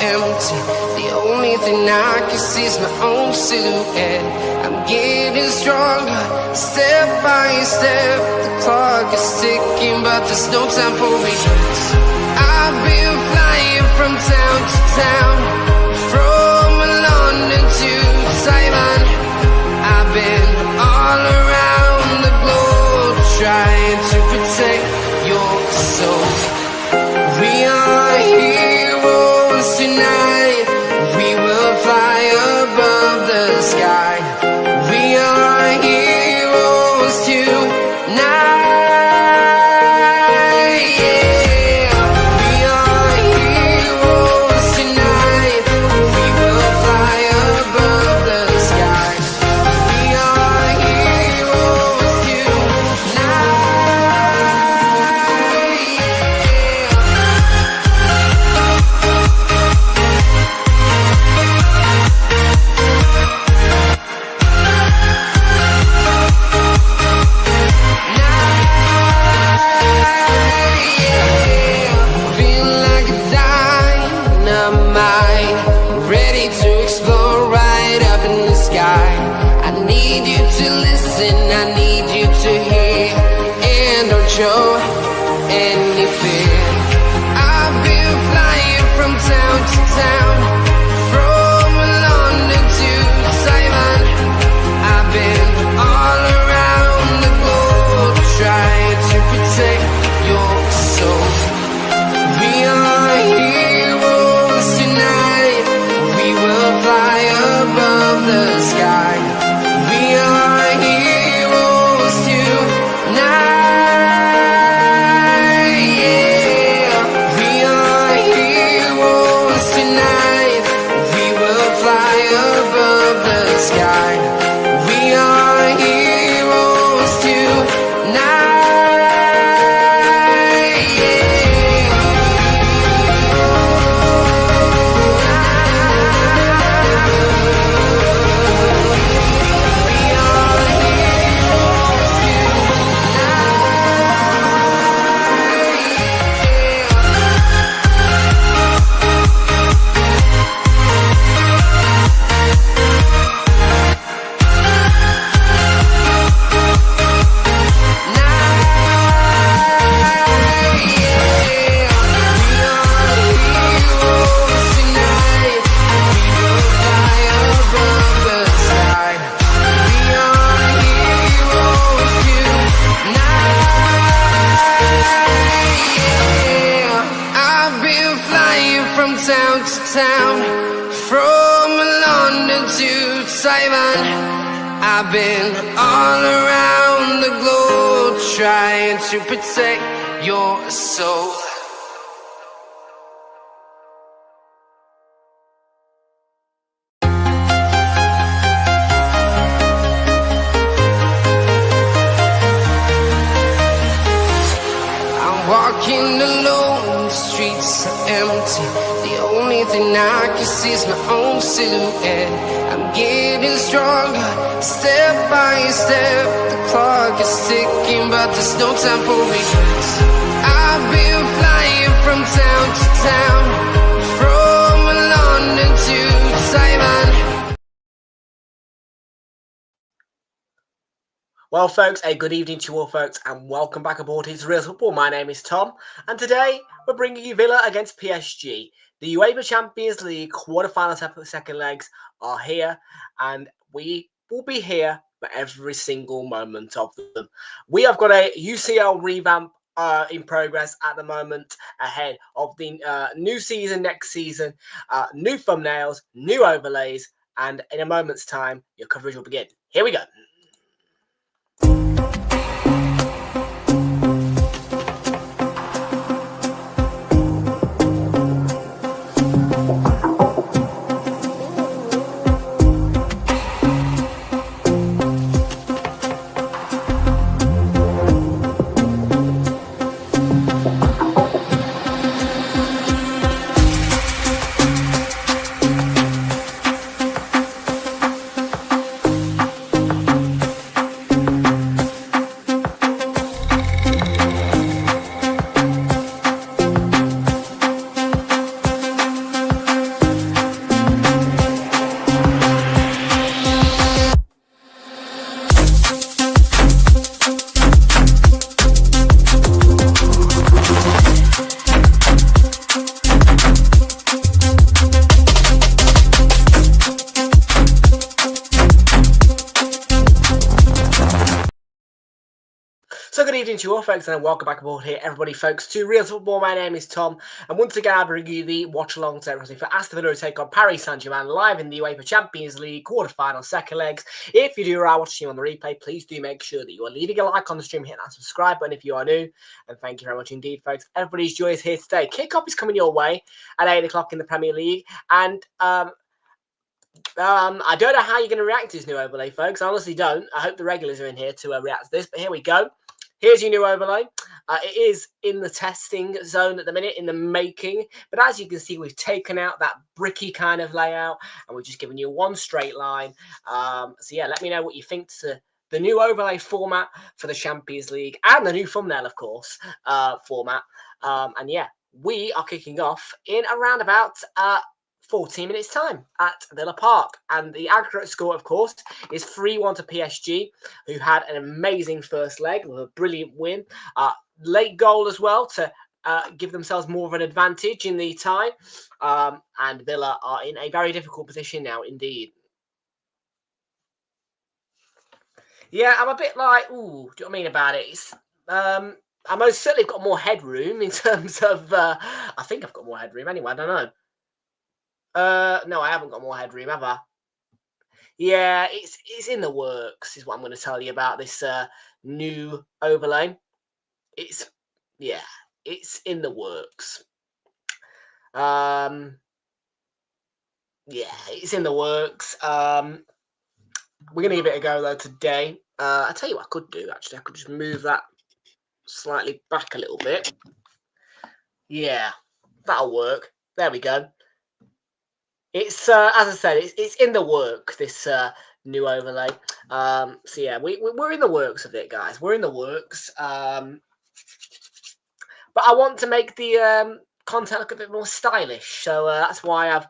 empty. The only thing I can see is my own silhouette. I'm getting stronger, step by step. The clock is ticking, but there's no time for regrets. I've been flying from town to town, from London to Taiwan. I've been all around the globe, trying to protect your soul. We are heroes tonight. We will fly above the sky. We are heroes tonight. Yeah. We are heroes tonight. We will fly above the sky. We are heroes tonight. Feel like a dynamite, ready to explode right up in the sky. I need you to listen, I need you to hear, and don't show any fear. I've been flying from town to town, from London to Taiwan. I've been all around the globe, trying to protect your soul. We are heroes tonight. We will fly above the sky. We are heroes tonight. Yeah. We are heroes tonight. We will fly above the sky. We are heroes tonight. I've been flying from town to town, from London to Taiwan. I've been all around the globe, trying to protect your soul. I'm walking alone, the streets are empty. The only thing I can see is my own silhouette. I'm getting stronger, step by step. The clock is ticking, but there's no time for regrets. I've been flying from town to town, from London to Taiwan. Well, folks, a good evening to you all, folks, and welcome back aboard It's Real Football. My name is Tom, and today we're bringing you Villa against PSG. The UEFA Champions League quarterfinal second legs are here, and we will be here for every single moment of them. We have got a UCL revamp in progress at the moment, ahead of the new season next season. New thumbnails, new overlays, and in a moment's time, your coverage will begin. Here we go. So good evening to you all, folks, and welcome back aboard here, everybody, folks, to Real Football. My name is Tom, and once again, I'll bring you the watch-along ceremony for Aston Villa to take on Paris Saint-Germain live in the UEFA Champions League quarter-final second legs. If you do watching on the replay, please do make sure that you are leaving a like on the stream, hitting that subscribe button if you are new, and thank you very much indeed, folks. Everybody's joy is here today. Kick-off is coming your way at 8 o'clock in the Premier League, and I don't know how you're going to react to this new overlay, folks. I honestly don't. I hope the regulars are in here to react to this, but here we go. Here's your new overlay. It is in the testing zone at the minute, in the making. But as you can see, we've taken out that bricky kind of layout, and we're just giving you one straight line. So yeah, let me know what you think to the new overlay format for the Champions League, and the new thumbnail, of course, format. And yeah, we are kicking off in around about 14 minutes time at Villa Park, and the accurate score, of course, is 3-1 to PSG, who had an amazing first leg with a brilliant win, late goal as well to give themselves more of an advantage in the tie, and Villa are in a very difficult position now indeed. Yeah, I'm a bit like, ooh, do you know what I mean about it? It's, I most certainly got more headroom in terms of, I think I've got more headroom anyway, I don't know. No, I haven't got more headroom, have I? Yeah, it's in the works, is what I'm going to tell you about this new overlay. It's in the works. Yeah, it's in the works. We're going to give it a go though today. I tell you what I could do actually. I could just move that slightly back a little bit. Yeah, that'll work. There we go. It's as I said, it's in the works, this new overlay. So yeah, we're in the works of it, guys. We're in the works. But I want to make the content look a bit more stylish, so that's why I've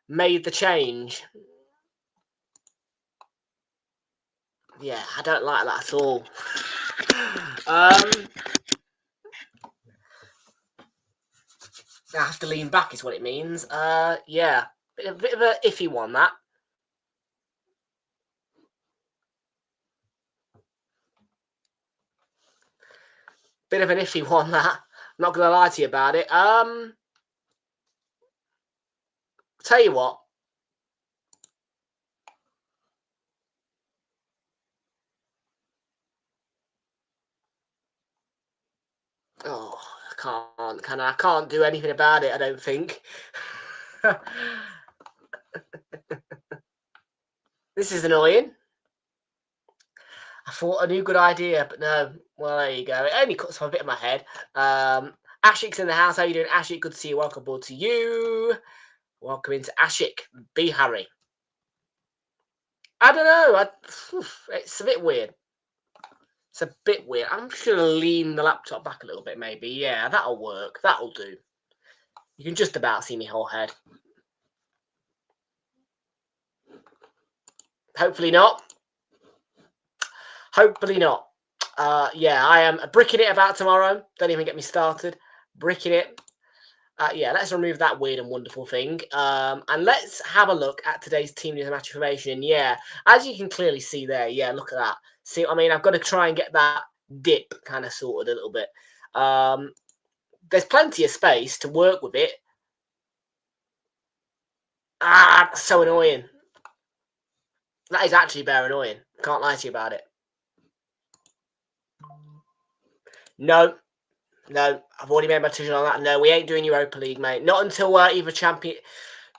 made the change. Yeah, I don't like that at all. I have to lean back, is what it means. Yeah, a bit of an iffy one, that. Bit of an iffy one, that. I'm not going to lie to you about it. Tell you what. Oh, I can't do anything about it, I don't think. This is annoying. I thought I knew good idea, but no. Well, there you go. It only cuts off a bit of my head. Ashik's in the house. How you doing, Ashik? Good to see you. Welcome aboard to you. Welcome into Ashik. B. Harry. I don't know. It's a bit weird. It's a bit weird. I'm just going to lean the laptop back a little bit, maybe. Yeah, that'll work. That'll do. You can just about see my whole head. Hopefully not. Hopefully not. Yeah, I am bricking it about tomorrow. Don't even get me started. Bricking it. Yeah, let's remove that weird and wonderful thing. And let's have a look at today's team news and match information. Yeah, as you can clearly see there, yeah, look at that. See, I mean, I've got to try and get that dip kind of sorted a little bit. There's plenty of space to work with it. That's so annoying. That is actually bare annoying. Can't lie to you about it. No, I've already made my decision on that. No, we ain't doing Europa League, mate. Not until either champion.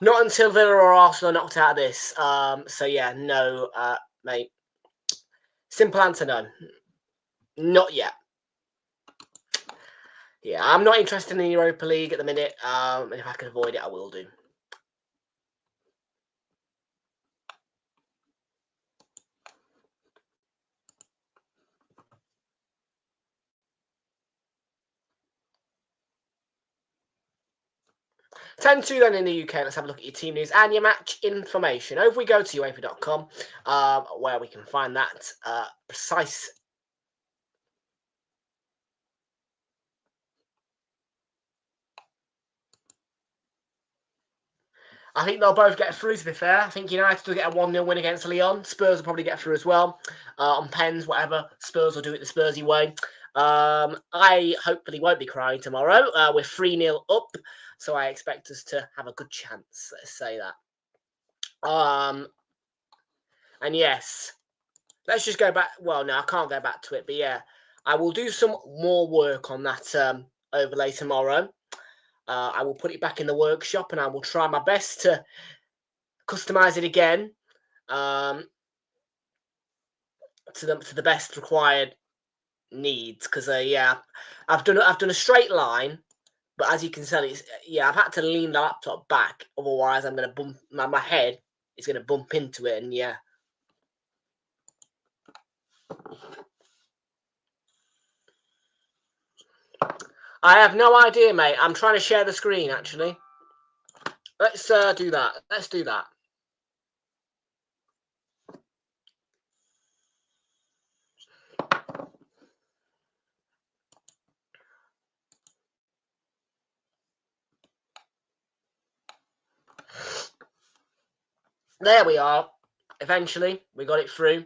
Not until Villa or Arsenal are knocked out of this. So yeah, no, mate. Simple answer, no. Not yet. Yeah, I'm not interested in the Europa League at the minute. And if I can avoid it, I will do. Ten-2 then in the UK. Let's have a look at your team news and your match information. Over we go to UEFA.com, where we can find that precise. I think they'll both get through, to be fair. I think United will get a 1-0 win against Lyon. Spurs will probably get through as well. On pens, whatever. Spurs will do it the Spursy way. I hopefully won't be crying tomorrow. We're 3-0 up, so I expect us to have a good chance. Let's say that. And yes, let's just go back. Well, no, I can't go back to it, but yeah, I will do some more work on that overlay tomorrow. I will put it back in the workshop, and I will try my best to customize it again to the best required needs. Because yeah, I've done a straight line, but as you can tell, I've had to lean the laptop back, otherwise I'm gonna bump my head is gonna bump into it, and yeah. I have no idea, mate. I'm trying to share the screen, actually. Let's do that. Let's do that. There we are. Eventually, we got it through.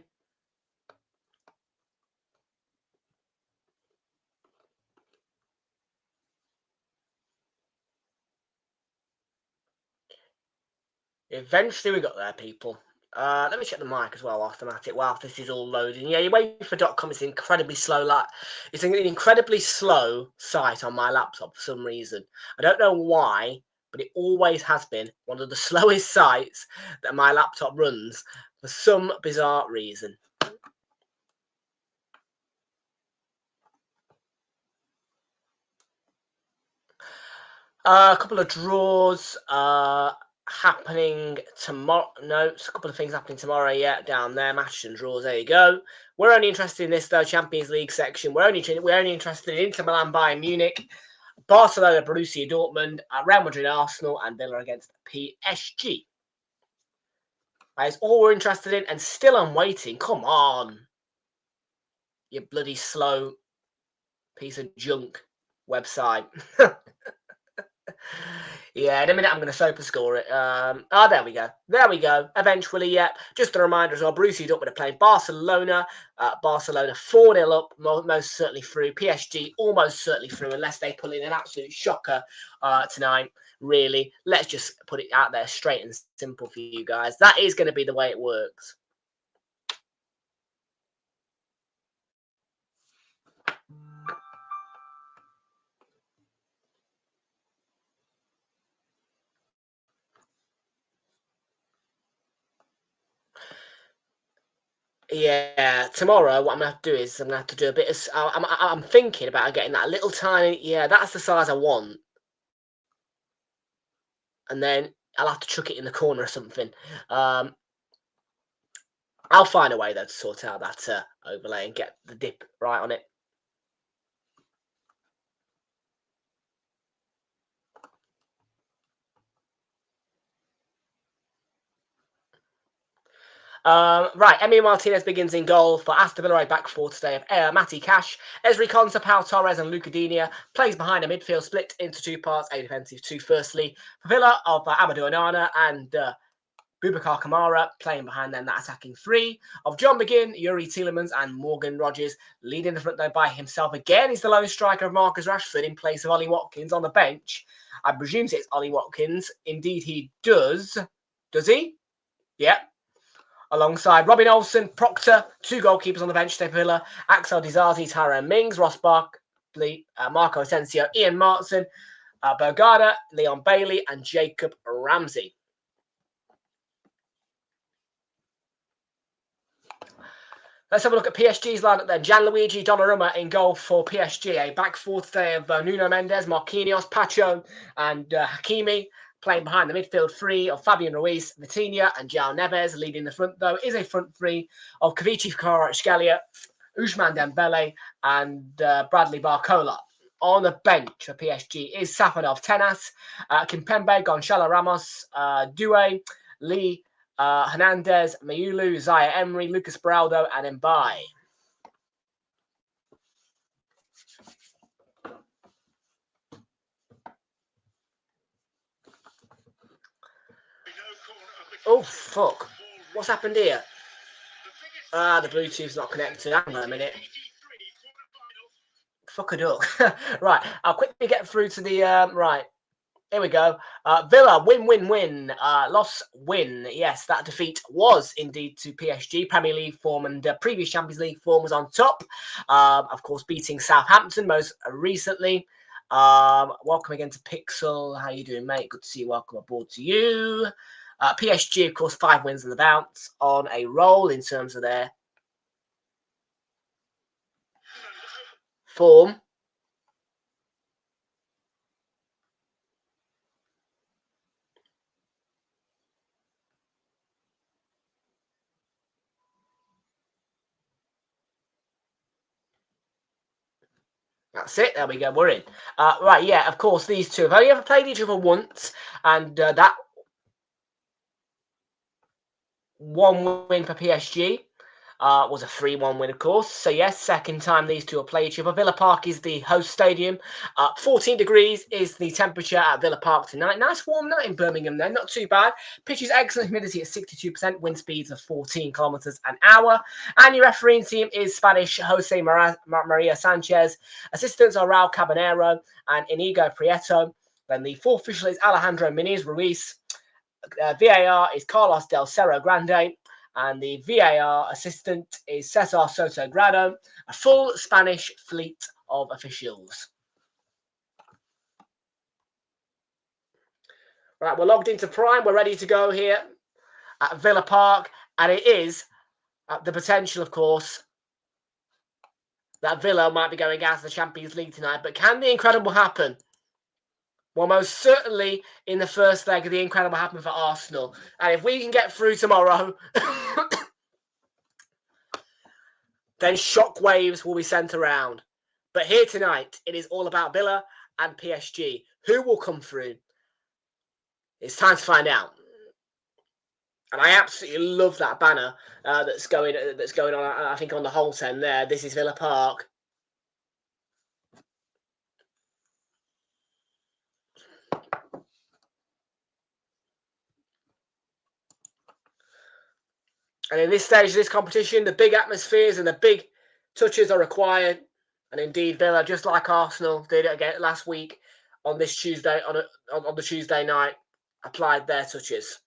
Eventually, we got there, people. Let me check the mic as well, automatic, whilst this is all loading. Yeah, UEFA.com is incredibly slow. It's an incredibly slow site on my laptop for some reason. I don't know why, but it always has been one of the slowest sites that my laptop runs for some bizarre reason. A couple of draws happening tomorrow. No, it's a couple of things happening tomorrow. Yeah, down there, matches and draws. There you go. We're only interested in this though, Champions League section. We're only interested in Inter Milan, Bayern Munich, Barcelona, Borussia Dortmund, Real Madrid, Arsenal, and Villa against PSG. That is all we're interested in, and still I'm waiting. Come on, you bloody slow piece of junk website. Yeah, in a minute I'm going to super score it. There we go. There we go. Eventually, yeah. Just a reminder as well, Borussia Dortmund are playing Barcelona. Barcelona 4-0 up, most certainly through. PSG almost certainly through, unless they pull in an absolute shocker tonight. Really, let's just put it out there straight and simple for you guys. That is going to be the way it works. Yeah, tomorrow what I'm gonna have to do is I'm gonna have to do a bit of. I'm thinking about getting that little tiny. Yeah, that's the size I want, and then I'll have to chuck it in the corner or something. I'll find a way though to sort out that overlay and get the dip right on it. Right, Emi Martinez begins in goal for Aston Villa, back four today of Matty Cash, Ezri Konsa, Pau Torres and Luca Digne. Plays behind a midfield split into two parts, a defensive two firstly. For Villa of Amadou Onana and Boubacar Kamara, playing behind them, that attacking three of John McGinn, Yuri Tielemans and Morgan Rogers. Leading the front though by himself again. He's the lone striker of Marcus Rashford in place of Ollie Watkins on the bench. I presume it's Ollie Watkins. Indeed he does. Does he? Yep. Alongside Robin Olsen, Proctor, two goalkeepers on the bench, Steve Villa, Axel Disasi, Tyrone Mings, Ross Barkley, Marco Asensio, Ian Martin, Bergada, Leon Bailey, and Jacob Ramsey. Let's have a look at PSG's lineup then. Gianluigi Donnarumma in goal for PSG. A back four today of Nuno Mendes, Marquinhos, Pacho, and Hakimi. Playing behind the midfield three of Fabian Ruiz, Vitinha, and João Neves. Leading the front, though, is a front three of Kavichi Kvaratskhelia, Ousmane Dembele, and Bradley Barcola. On the bench for PSG is Safanov Tenas, Kimpembe, Gonçalo Ramos, Doué, Lee, Hernandez, Mayulu, Zaya Emery, Lucas Beraldo, and Mbaye. Oh, fuck. What's happened here? Ah, the Bluetooth's not connected. Hang on a minute. Fuck a duck. Right, I'll quickly get through to the... right, here we go. Villa, win. Loss, win. Yes, that defeat was indeed to PSG. Premier League form and previous Champions League form was on top. Of course, beating Southampton most recently. Welcome again to Pixel. How you doing, mate? Good to see you. Welcome aboard to you. PSG, of course, 5 wins and the bounce on a roll in terms of their form. That's it. There we go. We're in. Right, yeah, of course, these two have only ever played each other once, and that one win for PSG was a 3-1 win, of course. So, yes, second time these two will play each other. Villa Park is the host stadium. 14 degrees is the temperature at Villa Park tonight. Nice warm night in Birmingham then, not too bad. Pitch is excellent humidity at 62%, wind speeds of 14 kilometers an hour. And your refereeing team is Spanish Jose Maria Sanchez. Assistants are Raul Caballero and Inigo Prieto. Then the fourth official is Alejandro Muniz Ruiz. VAR is Carlos Del Cerro Grande. And the VAR assistant is Cesar Soto Grado, a full Spanish fleet of officials. Right, we're logged into Prime. We're ready to go here at Villa Park. And it is the potential, of course, that Villa might be going out of the Champions League tonight. But can the incredible happen? Well, most certainly in the first leg of the incredible happen for Arsenal. And if we can get through tomorrow... then shockwaves will be sent around. But here tonight, it is all about Villa and PSG. Who will come through? It's time to find out. And I absolutely love that banner that's going on. I think on the whole 10 there. This is Villa Park. And in this stage of this competition, the big atmospheres and the big touches are required. And indeed, Villa, just like Arsenal did it again last week on this Tuesday, on the Tuesday night, applied their touches.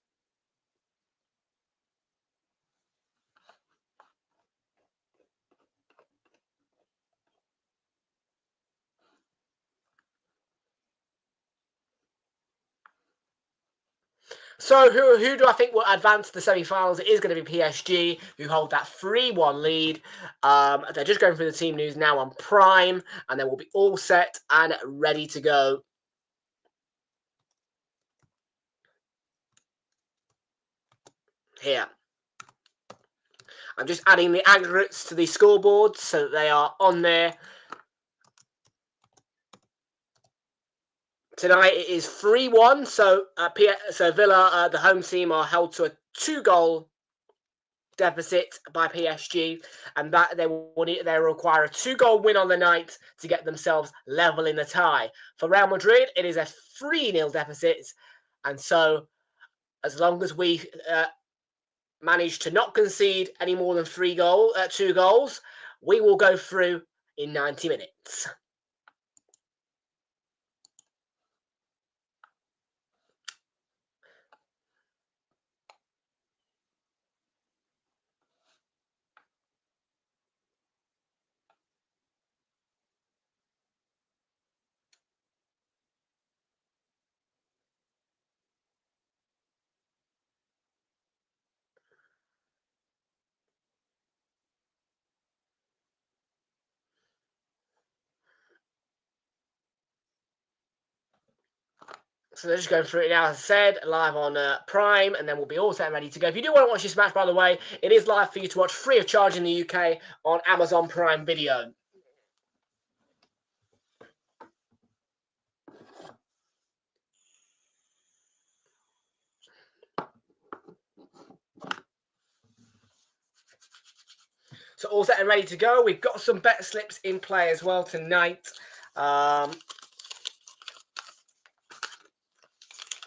So who do I think will advance to the semi-finals? It is going to be PSG, who hold that 3-1 lead. They're just going through the team news now on Prime, and they will be all set and ready to go. Here. I'm just adding the aggregates to the scoreboards so that they are on there. Tonight it is 3-1, so Villa, the home team, are held to a 2-goal deficit by PSG, and that they require a 2-goal win on the night to get themselves level in the tie. For Real Madrid, it is a 3-0 deficit, and so as long as we manage to not concede any more than 2 goals, we will go through in 90 minutes. So they're just going through it now, as I said, live on Prime, and then we'll be all set and ready to go. If you do want to watch this match, by the way, it is live for you to watch free of charge in the UK on Amazon Prime Video. So all set and ready to go. We've got some bet slips in play as well tonight. Got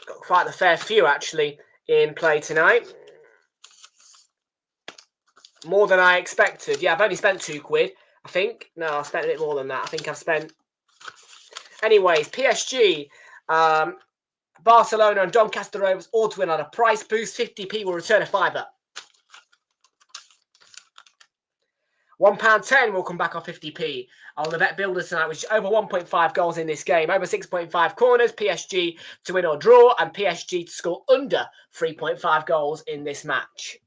quite a fair few, actually, in play tonight. More than I expected. Yeah, I've only spent £2, I think. No, I've spent a bit more than that. I think I've spent... Anyways, PSG, Barcelona and Doncaster Rovers all to win on a price boost. 50p will return a fiver. £1.10 will come back on 50p on the bet builder tonight, which is over 1.5 goals in this game. Over 6.5 corners, PSG to win or draw, and PSG to score under 3.5 goals in this match.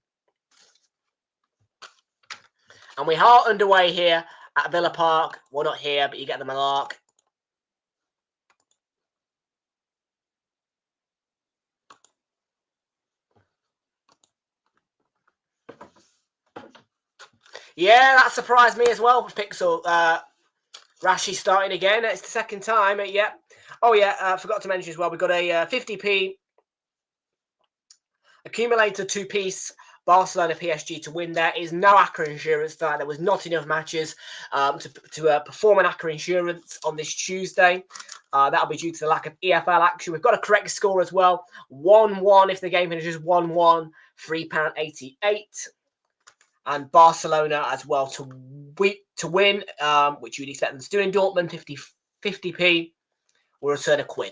And we are underway here at Villa Park. Well, not here, but you get the malark. Yeah, that surprised me as well. Pixel, Rashi starting again. It's the second time. Yeah. Oh, yeah, I forgot to mention as well, we've got a 50p accumulator two-piece Barcelona PSG to win. There is no ACCA insurance tonight. There was not enough matches to perform an ACCA insurance on this Tuesday. That'll be due to the lack of EFL action. We've got a correct score as well. 1-1 if the game finishes 1-1, £3.88. And Barcelona as well to win, which you'd expect them to do in Dortmund, 50p will return £1.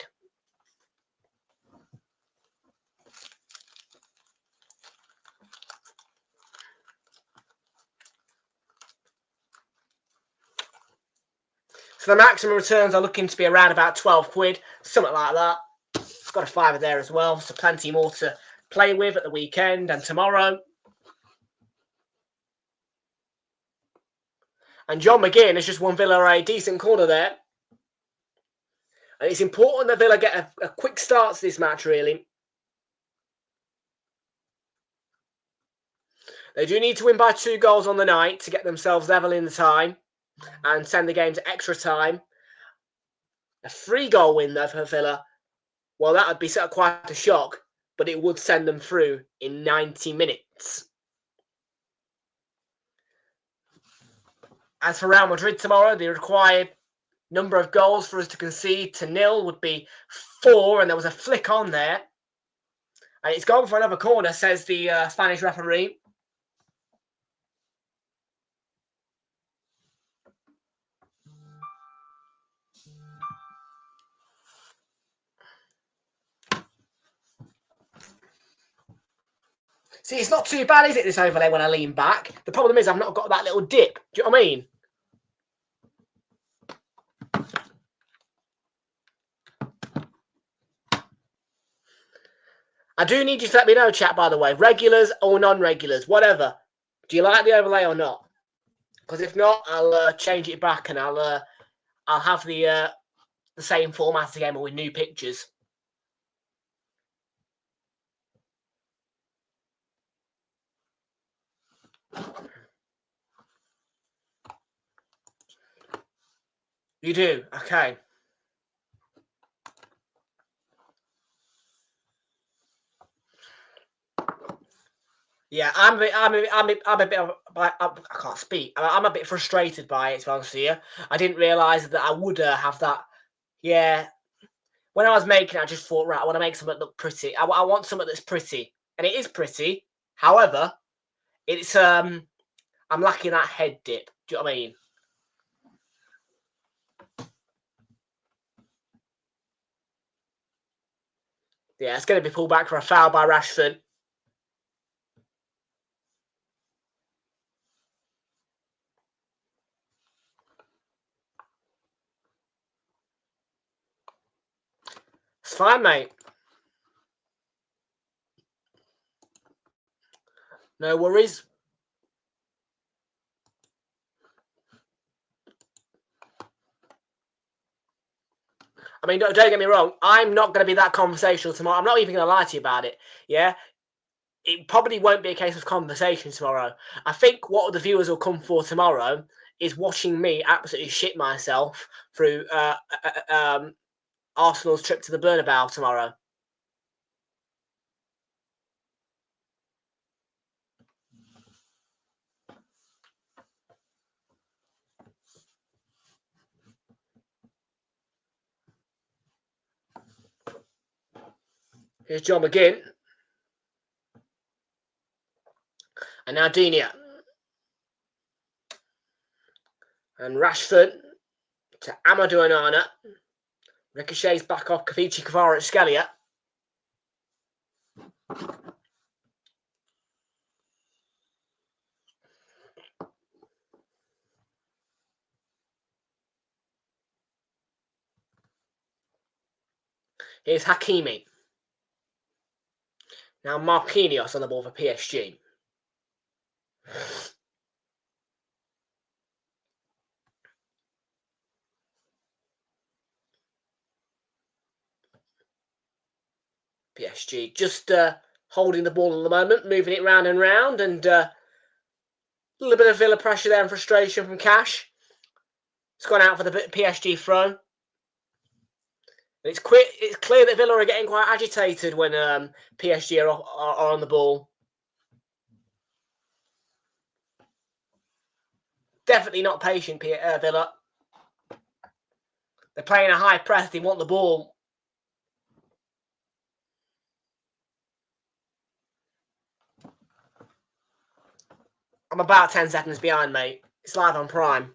So the maximum returns are looking to be around about £12, something like that. Got a fiver there as well, so plenty more to play with at the weekend and tomorrow. And John McGinn has just won Villa a decent corner there. And it's important that Villa get a quick start to this match, really. They do need to win by 2 goals on the night to get themselves level in the time and send the game to extra time. A 3-goal win, though, for Villa, well, that would be quite a shock, but it would send them through in 90 minutes. As for Real Madrid tomorrow, the required number of goals for us to concede to 0 would be 4, and there was a flick on there. And it's gone for another corner, says the Spanish referee. See, it's not too bad, is it, this overlay when I lean back? The problem is I've not got that little dip. Do you know what I mean? I do need you to let me know, chat, by the way. Regulars or non-regulars, whatever. Do you like the overlay or not? Because if not, I'll change it back and I'll have the same format again, but with new pictures. You do? Okay. Yeah, I'm a bit. I can't speak. I'm a bit frustrated by it, to be honest with you. I didn't realise that I would have that. Yeah, when I was making it, I just thought, right, I want to make something look pretty. I want something that's pretty, and it is pretty. However, it's I'm lacking that head dip. Do you know what I mean? Yeah, it's going to be pulled back for a foul by Rashford. It's fine, mate. No worries. I mean, don't get me wrong. I'm not going to be that conversational tomorrow. I'm not even going to lie to you about it. Yeah? It probably won't be a case of conversation tomorrow. I think what the viewers will come for tomorrow is watching me absolutely shit myself through Arsenal's trip to the Bernabeu tomorrow. Here's John McGinn. And now Dinia. And Rashford to Amadou Onana. Ricochets back off Kavichi Kvaratskhelia. Here's Hakimi. Now Marquinhos on the ball for PSG. PSG just holding the ball at the moment, moving it round and round, and a little bit of Villa pressure there and frustration from Cash. It's gone out for the PSG throw. It's clear that Villa are getting quite agitated when PSG are on the ball. Definitely not patient, Villa. They're playing a high press. They want the ball. I'm about 10 seconds behind, mate. It's live on Prime.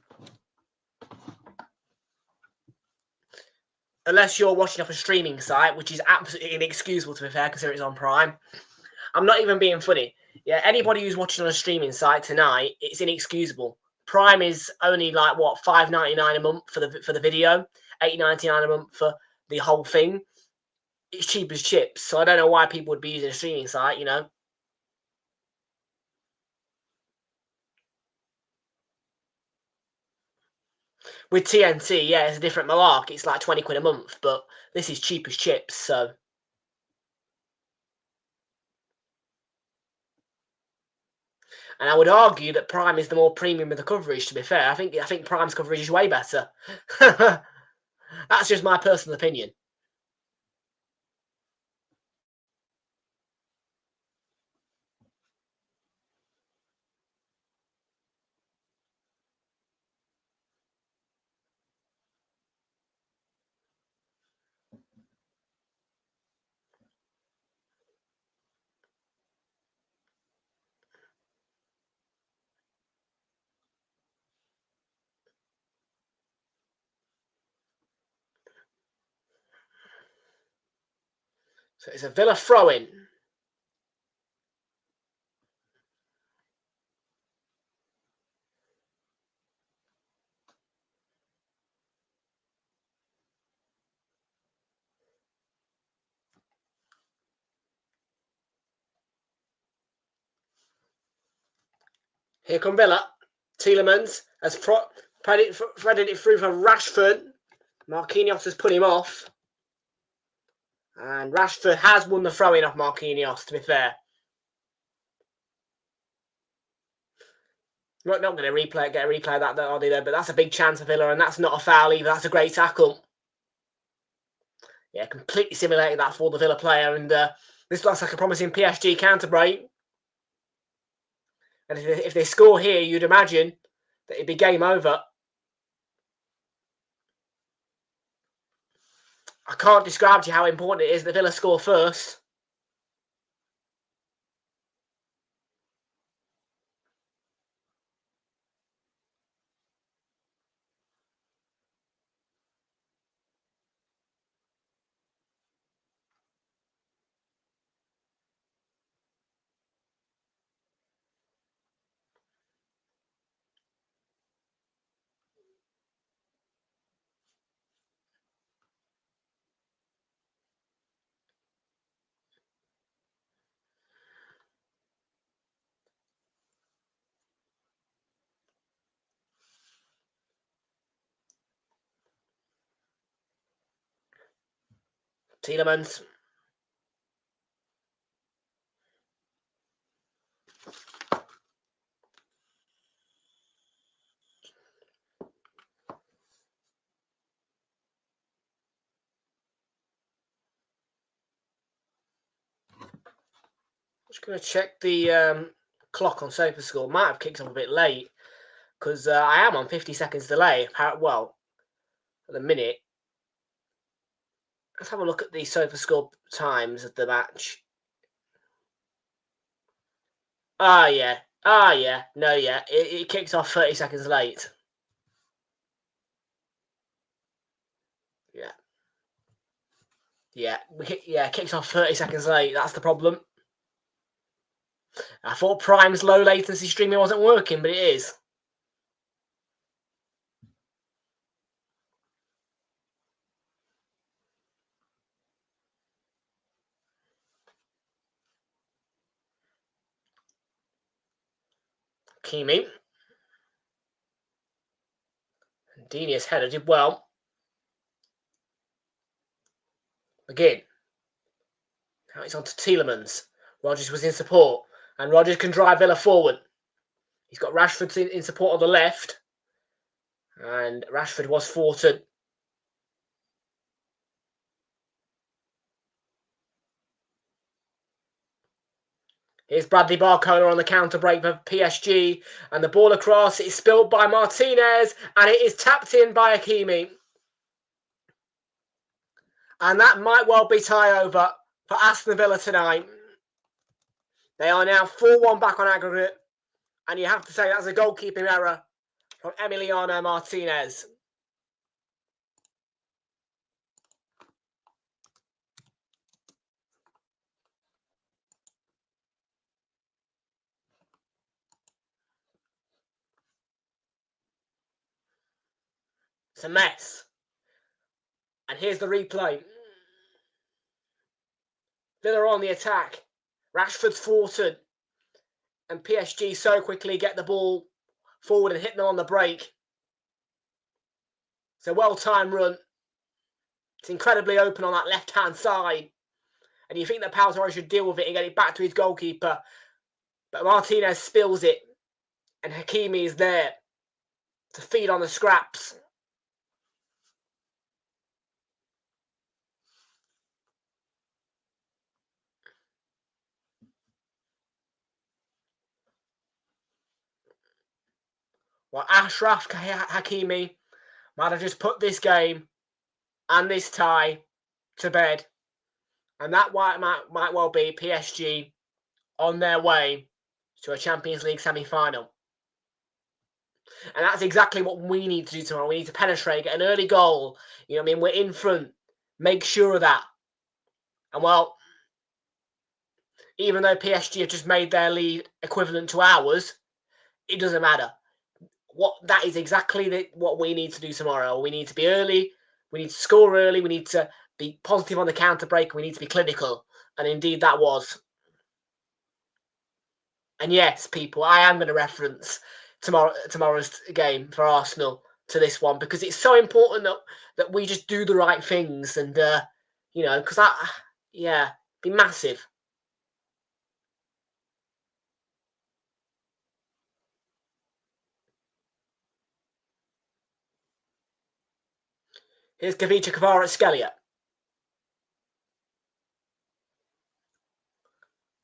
Unless you're watching off a streaming site, which is absolutely inexcusable, to be fair, considering it's on Prime. I'm not even being funny. Yeah, anybody who's watching on a streaming site tonight, it's inexcusable. Prime is only like what, $5.99 a month for the video, $8.99 a month for the whole thing. It's cheap as chips, so I don't know why people would be using a streaming site, you know. With TNT, yeah, it's a different malark. It's like 20 quid a month, but this is cheap as chips, so. And I would argue that Prime is the more premium of the coverage, to be fair. I think Prime's coverage is way better. That's just my personal opinion. So it's a Villa throw-in. Here come Villa. Tielemans has threaded it through for Rashford. Marquinhos has put him off. And Rashford has won the throw-in off Marquinhos, to be fair. Not going to get a replay of that, are they, there? But that's a big chance for Villa, and that's not a foul either. That's a great tackle. Yeah, completely simulated that for the Villa player, and this looks like a promising PSG counter break. And if they score here, you'd imagine that it'd be game over. I can't describe to you how important it is that Villa score first. Tielemans. Just going to check the clock on SofaScore. Might have kicked off a bit late because I am on 50 seconds delay. Well, at the minute. Let's have a look at the SofaScore times of the match. Ah, yeah. Ah, yeah. No, yeah. It kicks off 30 seconds late. Yeah. Yeah. Yeah, kicks off 30 seconds late. That's the problem. I thought Prime's low latency streaming wasn't working, but it is. Kimi. Dini's header did well. Again. Now it's on to Tielemans. Rodgers was in support. And Rodgers can drive Villa forward. He's got Rashford in support on the left. And Rashford was thwarted. Here's Bradley Barcola on the counter break for PSG. And the ball across is spilled by Martinez. And it is tapped in by Hakimi. And that might well be tie over for Aston Villa tonight. They are now 4-1 back on aggregate. And you have to say that's a goalkeeping error from Emiliano Martinez. It's a mess. And here's the replay. Villa on the attack. Rashford's thwarted. And PSG so quickly get the ball forward and hit them on the break. It's a well-timed run. It's incredibly open on that left-hand side. And you think that Pau Torres should deal with it and get it back to his goalkeeper. But Martinez spills it. And Hakimi is there to feed on the scraps. Well, Ashraf Hakimi might have just put this game and this tie to bed. And that might well be PSG on their way to a Champions League semi-final. And that's exactly what we need to do tomorrow. We need to penetrate, get an early goal. You know what I mean? We're in front. Make sure of that. And well, even though PSG have just made their lead equivalent to ours, it doesn't matter. That is exactly what we need to do tomorrow. We need to be early. We need to score early. We need to be positive on the counter break. We need to be clinical. And indeed that was. And yes, people, I am going to reference tomorrow's game for Arsenal to this one because it's so important that we just do the right things and, you know, because that, yeah, be massive. Here's Kavicha Kvaratskhelia.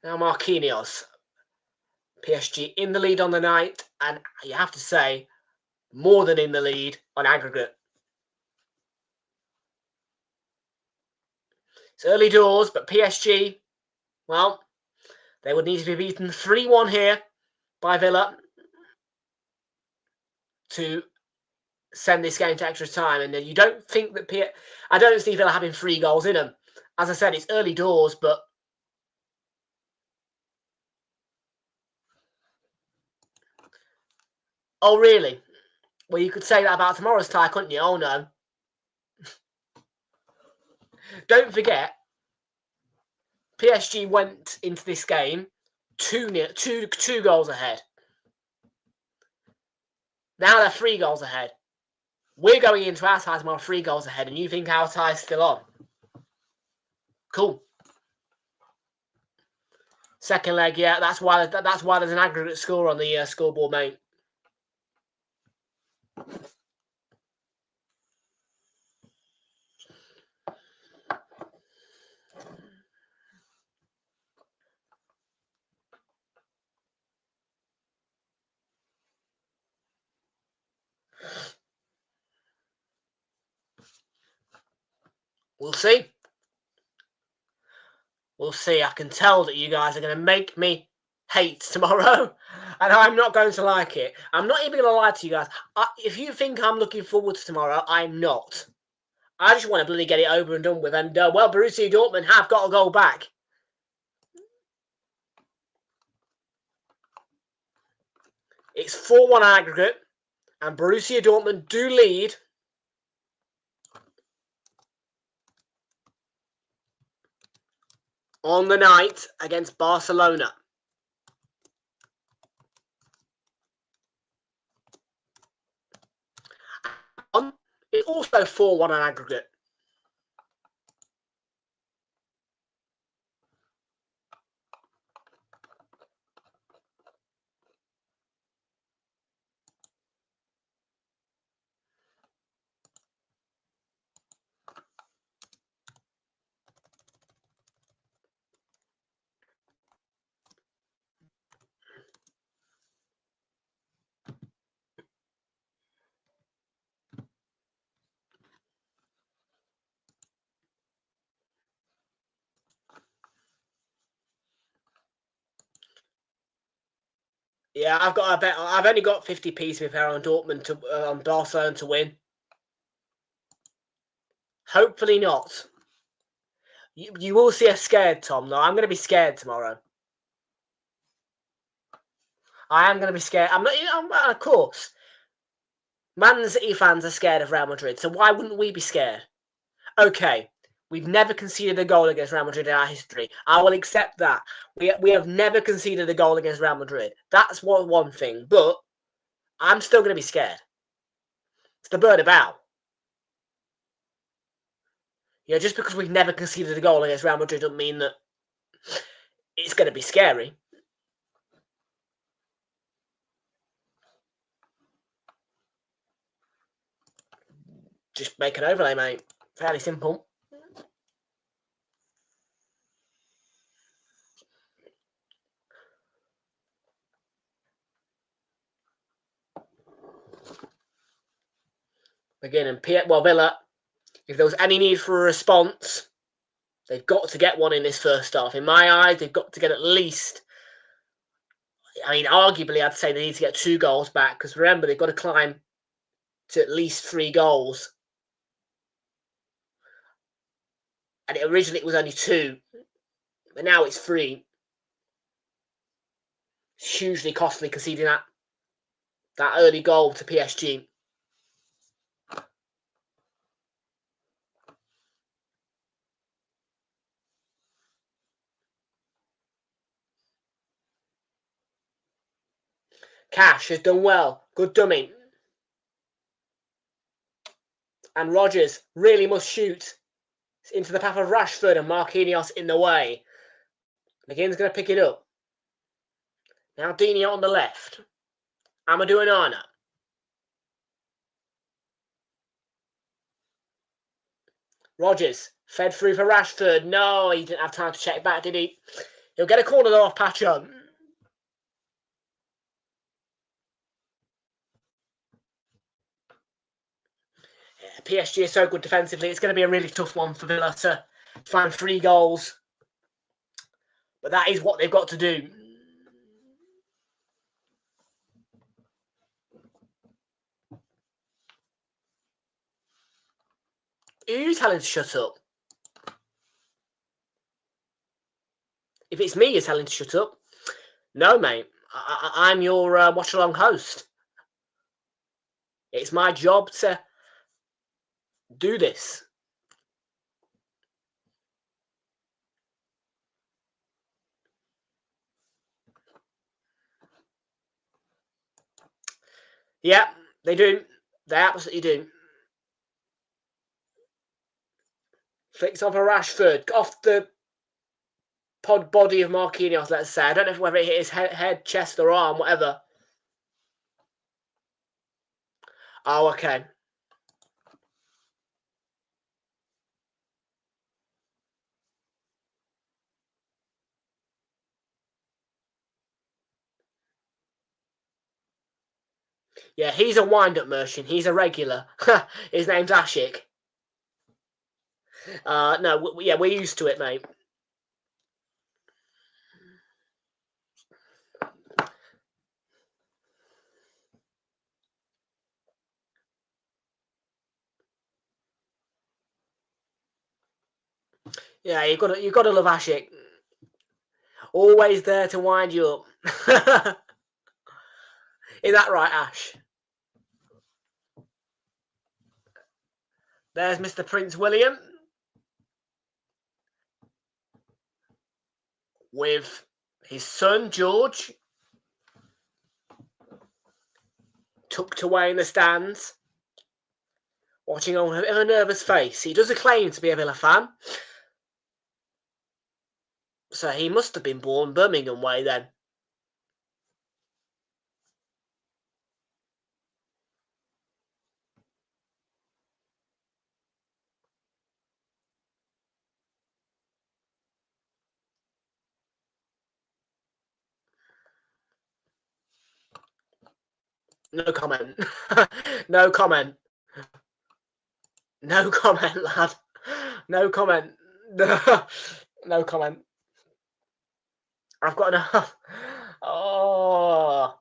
Now Marquinhos. PSG in the lead on the night, and you have to say, more than in the lead on aggregate. It's early doors, but PSG, well, they would need to be beaten 3-1 here by Villa to send this game to extra time. And you don't think that I don't see Villa having 3 goals in them. As I said, it's early doors, but oh, really? Well, you could say that about tomorrow's tie, couldn't you? Oh, no. Don't forget, PSG went into this game 2 goals ahead. Now they're 3 goals ahead. We're going into our tie tomorrow 3 goals ahead, and you think our tie's still on? Cool. Second leg, yeah. That's why there's an aggregate score on the scoreboard, mate. We'll see. We'll see. I can tell that you guys are going to make me hate tomorrow. And I'm not going to like it. I'm not even going to lie to you guys. If you think I'm looking forward to tomorrow, I'm not. I just want to bloody get it over and done with. And, well, Borussia Dortmund have got to go back. It's 4-1 aggregate. And Borussia Dortmund do lead. On the night against Barcelona. It's also 4-1 on aggregate. Yeah, I've got a bet. I've only got 50p to prepare on Dortmund on Barcelona to win. Hopefully not. You will see us scared, Tom. No, I'm going to be scared tomorrow. I am going to be scared. I'm not. Of course, Man City fans are scared of Real Madrid. So why wouldn't we be scared? Okay, we've never conceded a goal against Real Madrid in our history. I will accept that. We have never conceded a goal against Real Madrid. That's one thing. But I'm still going to be scared. It's the bird about. You know, just because we've never conceded a goal against Real Madrid doesn't mean that it's going to be scary. Just make an overlay, mate. Fairly simple. Again, and Villa, if there was any need for a response, they've got to get one in this first half. In my eyes, they've got to get at least... I mean, arguably, I'd say they need to get 2 goals back, because remember, they've got to climb to at least 3 goals. And originally it was only 2, but now it's 3. It's hugely costly conceding that early goal to PSG. Cash has done well. Good dummy. And Rodgers really must shoot. It's into the path of Rashford and Marquinhos in the way. McGinn's going to pick it up. Now Dini on the left. Amadou Onana. Rodgers fed through for Rashford. No, he didn't have time to check back, did he? He'll get a corner though off Pacho. PSG is so good defensively. It's going to be a really tough one for Villa to find 3 goals. But that is what they've got to do. Who are you telling to shut up? If it's me you're telling to shut up, no, mate. I'm your watch-along host. It's my job to do this. Yeah, they do. They absolutely do. Flicks on for Rashford. Off the pod body of Marquinhos, let's say. I don't know whether it hit his head, chest or arm, whatever. Oh, okay. Yeah, he's a wind-up merchant. He's a regular. His name's Ashik. No, yeah, we're used to it, mate. Yeah, you gotta love Ashik. Always there to wind you up. Is that right, Ash? There's Mr. Prince William with his son George tucked away in the stands, watching on with a nervous face. He does claim to be a Villa fan, so he must have been born Birmingham way then. No comment. No comment. No comment, lad. No comment. No comment. I've got enough. Oh.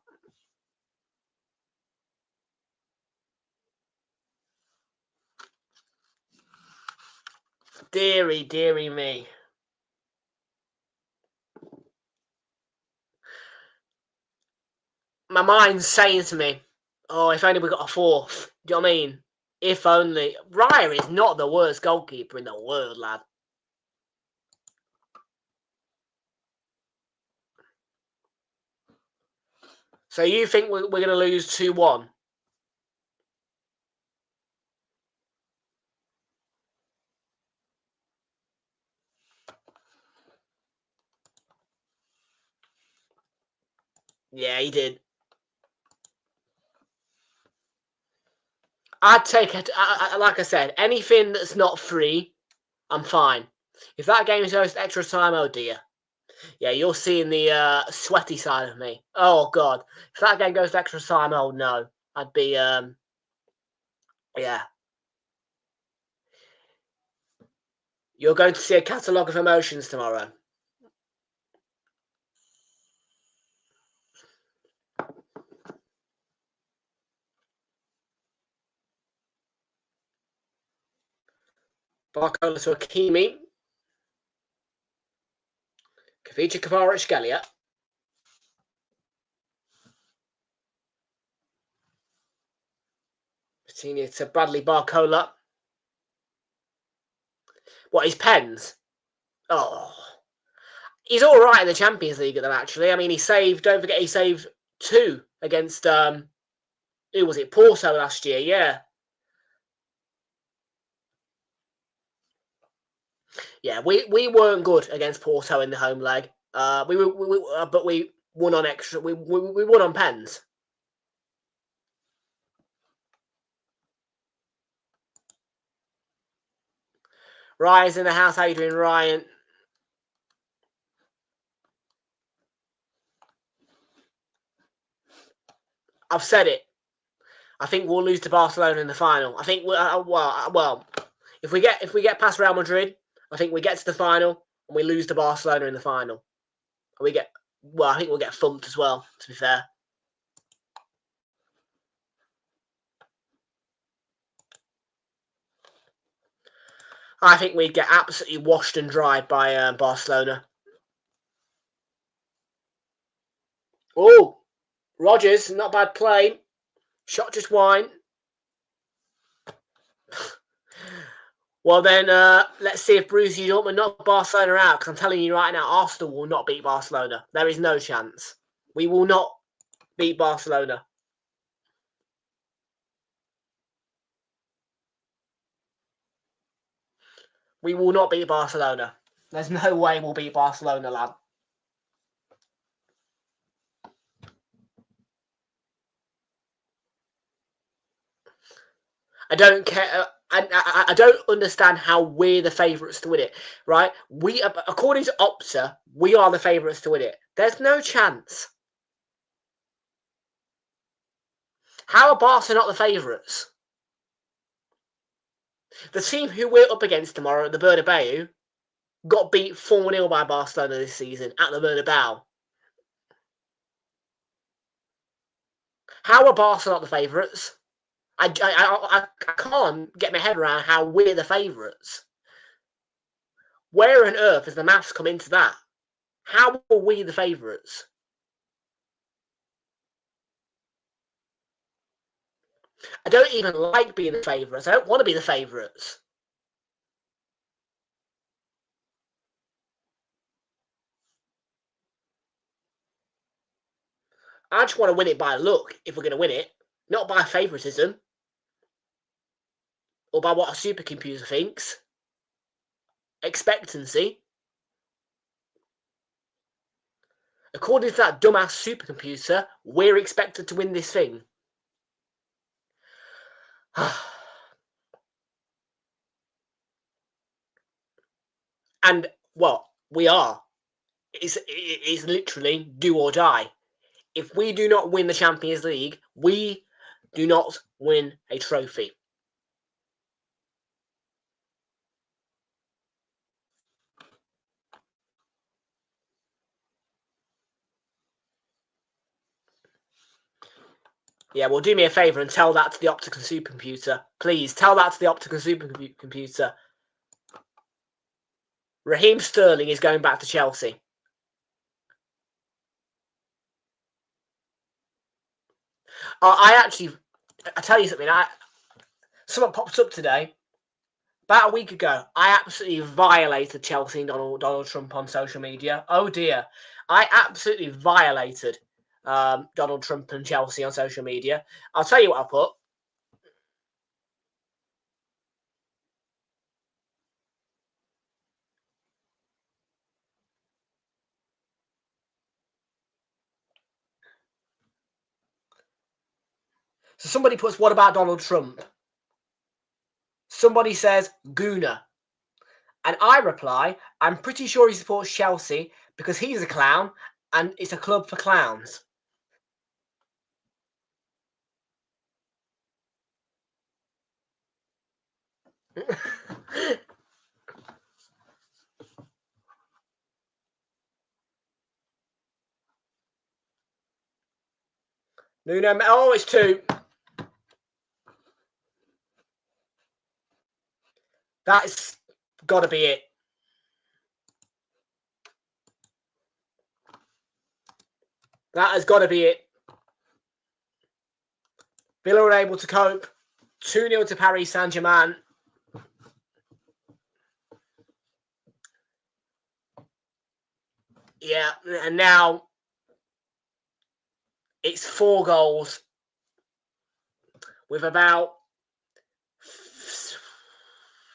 Deary, deary me. My mind's saying to me, oh, if only we got a fourth. Do you know what I mean? If only. Raya is not the worst goalkeeper in the world, lad. So you think we're going to lose 2-1? Yeah, he did. I'd take it. Like I said, anything that's not free, I'm fine. If that game goes to extra time, oh dear. Yeah, you're seeing the sweaty side of me. Oh god, if that game goes to extra time, oh no, I'd be yeah. You're going to see a catalogue of emotions tomorrow. Barcola to Hakimi. Kavicha Kvaratskhelia. Coutinho to Bradley Barcola. What, his pens? Oh. He's all right in the Champions League at them, actually. I mean, he saved, don't forget, he saved 2 against, who was it, Porto last year, yeah. Yeah, we weren't good against Porto in the home leg. But we won on extra. We won on pens. Ryan's in the house. How you doing, Ryan? I've said it. I think we'll lose to Barcelona in the final. I think well, if we get past Real Madrid, I think we get to the final and we lose to Barcelona in the final. I think we'll get thumped as well. To be fair. I think we'd get absolutely washed and dried by Barcelona. Oh, Rodgers, not bad play. Shot just wide. Well then, let's see if Borussia Dortmund knock Barcelona out. Because I'm telling you right now, Arsenal will not beat Barcelona. There is no chance. We will not beat Barcelona. We will not beat Barcelona. There's no way we'll beat Barcelona, lad. I don't care. I don't understand how we're the favourites to win it, right? According to Opta, we are the favourites to win it. There's no chance. How are Barca not the favourites? The team who we're up against tomorrow at the Bernabeu got beat 4-0 by Barcelona this season at the Bernabeu. How are Barca not the favourites? I can't get my head around how we're the favourites. Where on earth has the maths come into that? How are we the favourites? I don't even like being the favourites. I don't want to be the favourites. I just want to win it by luck if we're going to win it, not by favouritism or by what a supercomputer thinks. Expectancy. According to that dumbass supercomputer, we're expected to win this thing. And, well, we are. It's literally do or die. If we do not win the Champions League, we do not win a trophy. Yeah, well, do me a favour and tell that to the optical supercomputer. Please, tell that to the optical supercomputer. Raheem Sterling is going back to Chelsea. I tell you something. Someone popped up today. About a week ago, I absolutely violated Chelsea and Donald Trump on social media. Oh dear. I absolutely violated Donald Trump and Chelsea on social media. I'll tell you what I put. So somebody puts, what about Donald Trump? Somebody says, Gooner. And I reply, I'm pretty sure he supports Chelsea because he's a clown and it's a club for clowns. Nuno, oh, it's 2. That's got to be it. That has got to be it. Villa were able to cope. 2-0 to Paris Saint-Germain. Yeah, and now it's 4 goals with about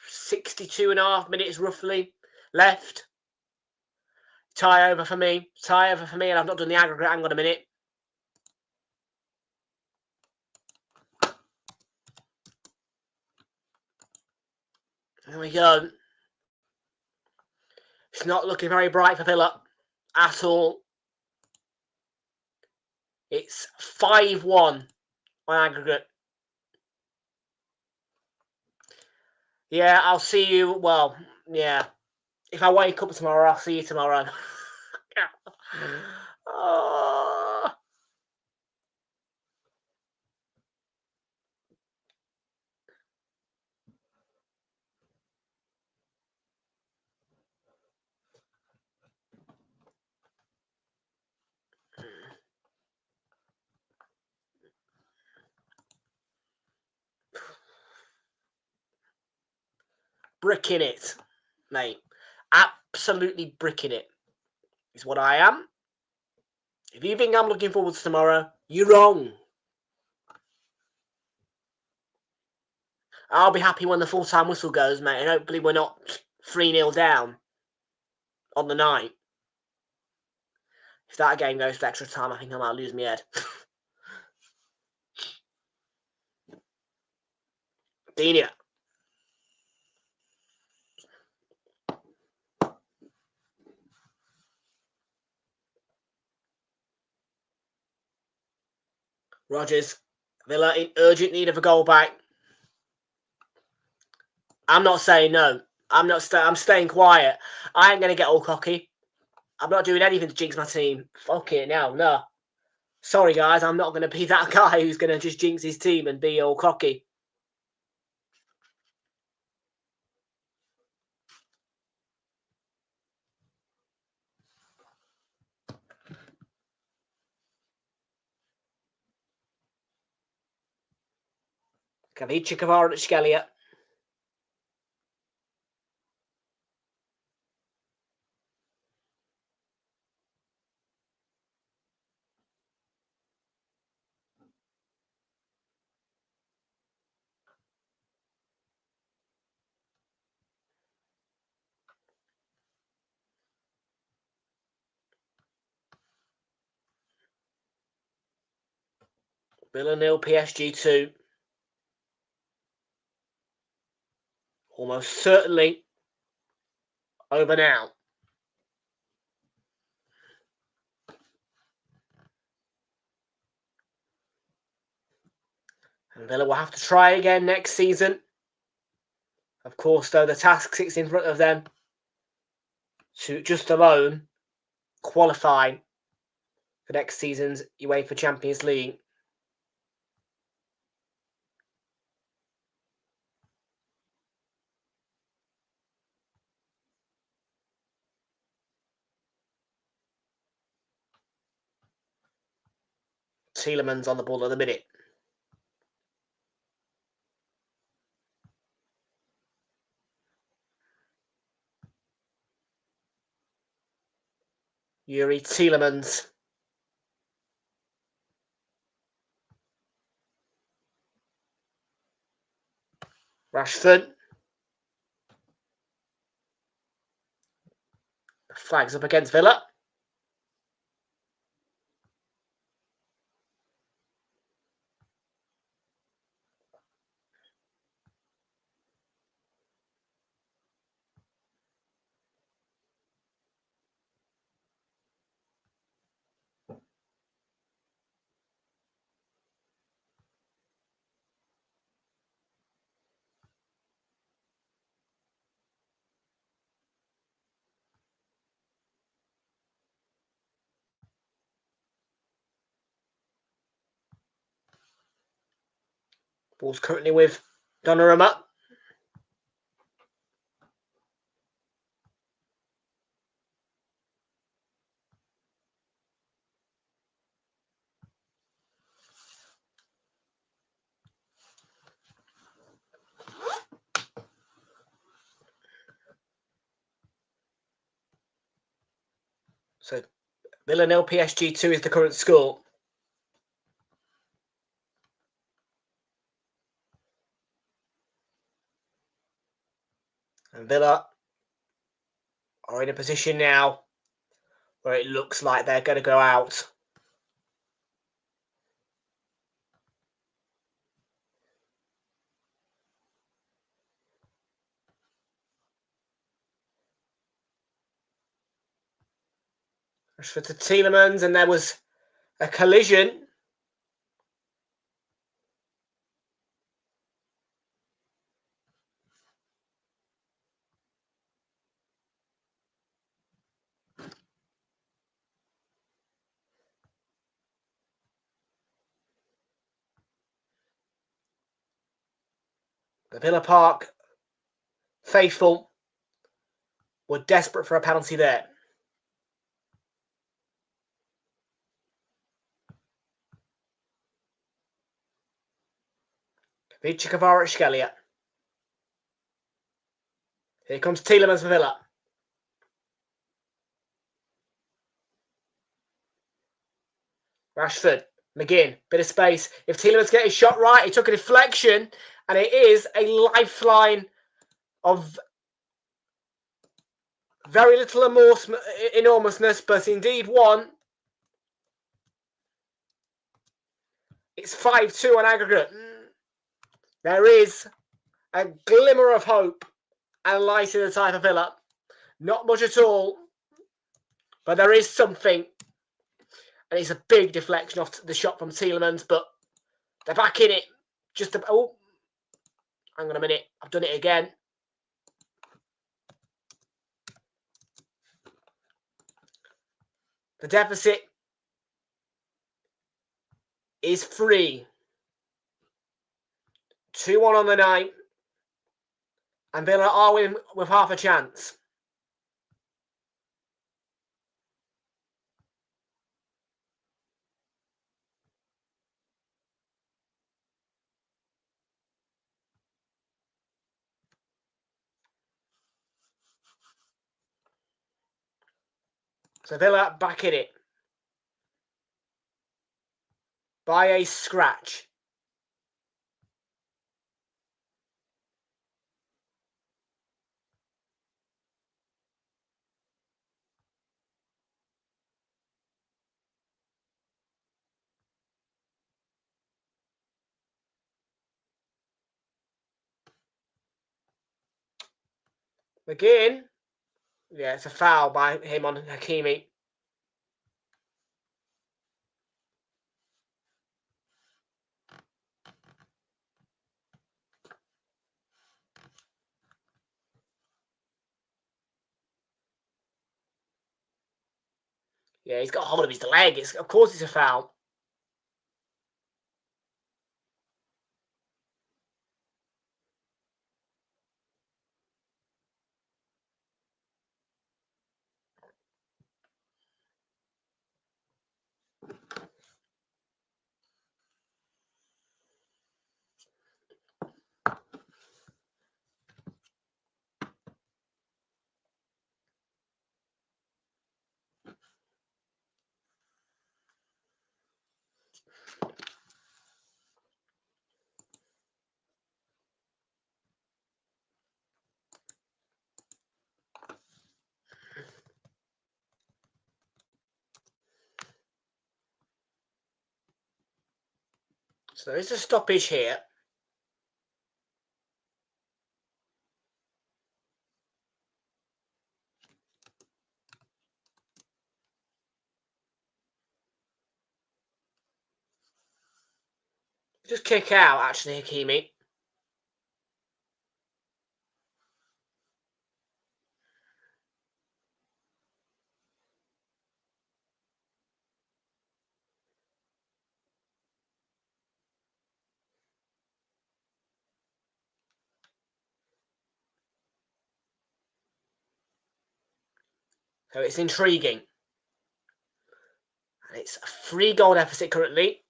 62.5 minutes roughly left. Tie over for me, and I've not done the aggregate. Hang on a minute. There we go. It's not looking very bright for Villa at all. It's 5-1 on aggregate. Yeah, I'll see you. Well, yeah. If I wake up tomorrow, I'll see you tomorrow. Oh. Bricking it, mate. Absolutely bricking it is what I am. If you think I'm looking forward to tomorrow, you're wrong. I'll be happy when the full-time whistle goes, mate, and hopefully we're not 3-0 down on the night. If that game goes to extra time, I think I might lose my head. Dina. Rodgers. Villa in urgent need of a goal back. I'm not saying no. I'm staying quiet. I ain't going to get all cocky. I'm not doing anything to jinx my team. Fuck it now. No. Sorry, guys. I'm not going to be that guy who's going to just jinx his team and be all cocky. Kavicha Kvaratskhelia. Villa 0, PSG 2. Almost certainly over now. And Villa will have to try again next season. Of course, though, the task sits in front of them to just alone qualify for next season's UEFA Champions League. Tielemans on the ball at the minute. Yuri Tielemans. Rashford. Flags up against Villa. Ball's currently with Donnarumma. So Villa 0, PSG 2 is the current score. And Villa are in a position now where it looks like they're going to go out. Rashford to Tielemans, and there was a collision. The Villa Park faithful were desperate for a penalty there. Kavicha Kvaratskhelia. Here comes Tielemans for Villa. Rashford, McGinn, bit of space. If Tielemans gets his shot right, he took a deflection, and it is a lifeline of very little enormousness, but indeed one. It's 5-2 on aggregate. There is a glimmer of hope and light in the type of Villa. Not much at all, but there is something. And it's a big deflection off the shot from Tielemans, but they're back in it. Oh, hang on a minute. I've done it again. The deficit is 3. 2-1 on the night. And Villa are winning with half a chance. So Villa back in it. By a scratch. McGinn. Yeah, it's a foul by him on Hakimi. Yeah, he's got hold of his leg. Of course it's a foul. So there is a stoppage here. Just kick out, actually, Hakimi. So it's intriguing. And it's a 3-goal deficit currently.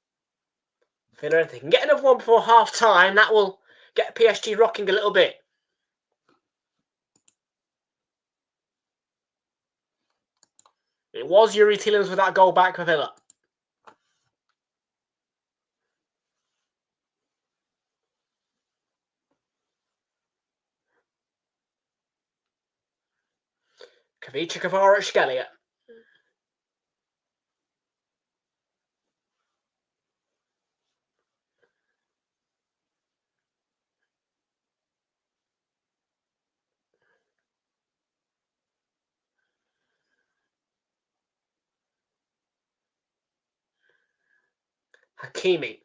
Villa, if they can get another one before half-time, that will get PSG rocking a little bit. It was Yuri Tillmans with that goal back for Villa. Kavicha Kvaratskhelia. Hakimi.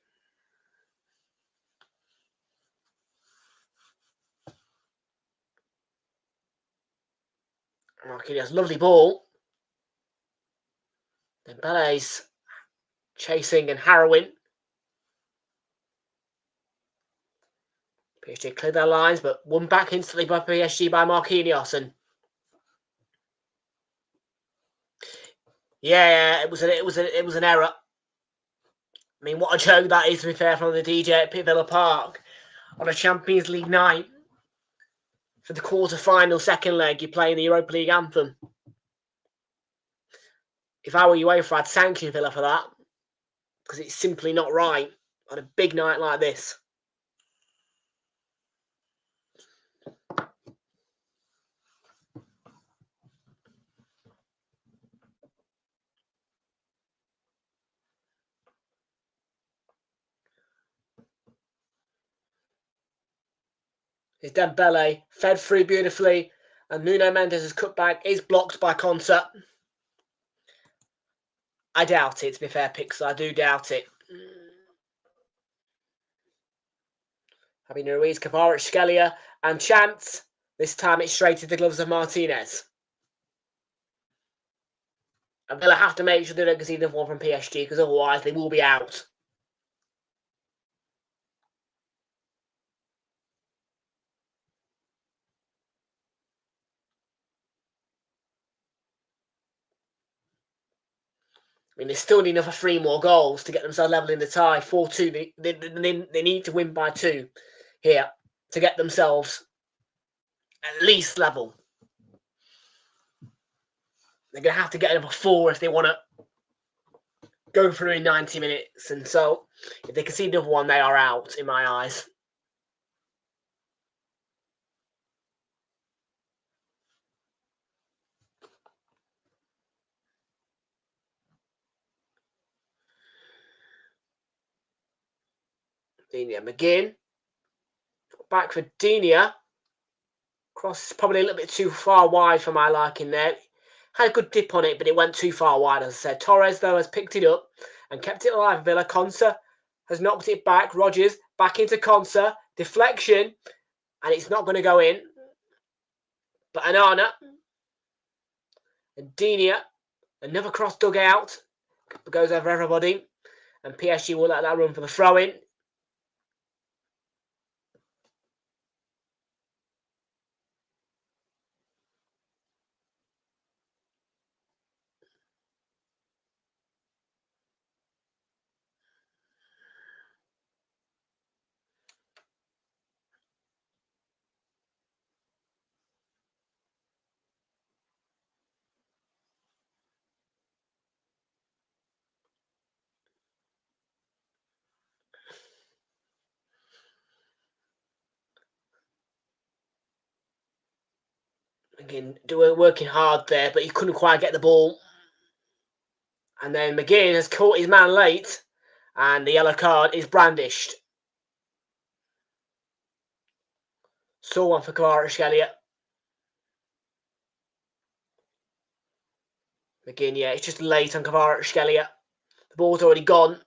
Marquinhos, lovely ball. Dembele's chasing and harrowing. PSG cleared their lines, but won back instantly by PSG by Marquinhos. And yeah, it was an error. I mean, what a joke that is, to be fair, from the DJ at Villa Park on a Champions League night. For the quarter-final second leg, you're playing the Europa League anthem. If I were UEFA, I'd sanction Villa for that, because it's simply not right on a big night like this. It's Dembele, fed through beautifully, and Nuno Mendes' cutback is blocked by Konsa. I doubt it, to be fair, Pixel. I do doubt it. Having Ruiz, Kvaratskhelia, and Chance. This time it's straight to the gloves of Martinez. And Villa have to make sure they don't concede another one from PSG, because otherwise they will be out. I mean, they still need another 3 more goals to get themselves level in the tie. 4-2. They need to win by 2 here to get themselves at least level. they're going to have to get another 4 if they want to go through in 90 minutes. And so if they concede another one, they are out in my eyes. Digne McGinn. Back for Digne. Cross probably a little bit too far wide for my liking there. Had a good dip on it, but it went too far wide, as I said. Torres, though, has picked it up and kept it alive for Villa. Konsa has knocked it back. Rodgers back into Konsa. Deflection. And it's not going to go in. But Anana and Digne. Another cross dug out. Goes over everybody. And PSG will let that run for the throw-in. Again, working hard there, but he couldn't quite get the ball. And then McGinn has caught his man late, and the yellow card is brandished. Saw one for Kvaratskhelia. McGinn, yeah, it's just late on Kvaratskhelia. The ball's already gone.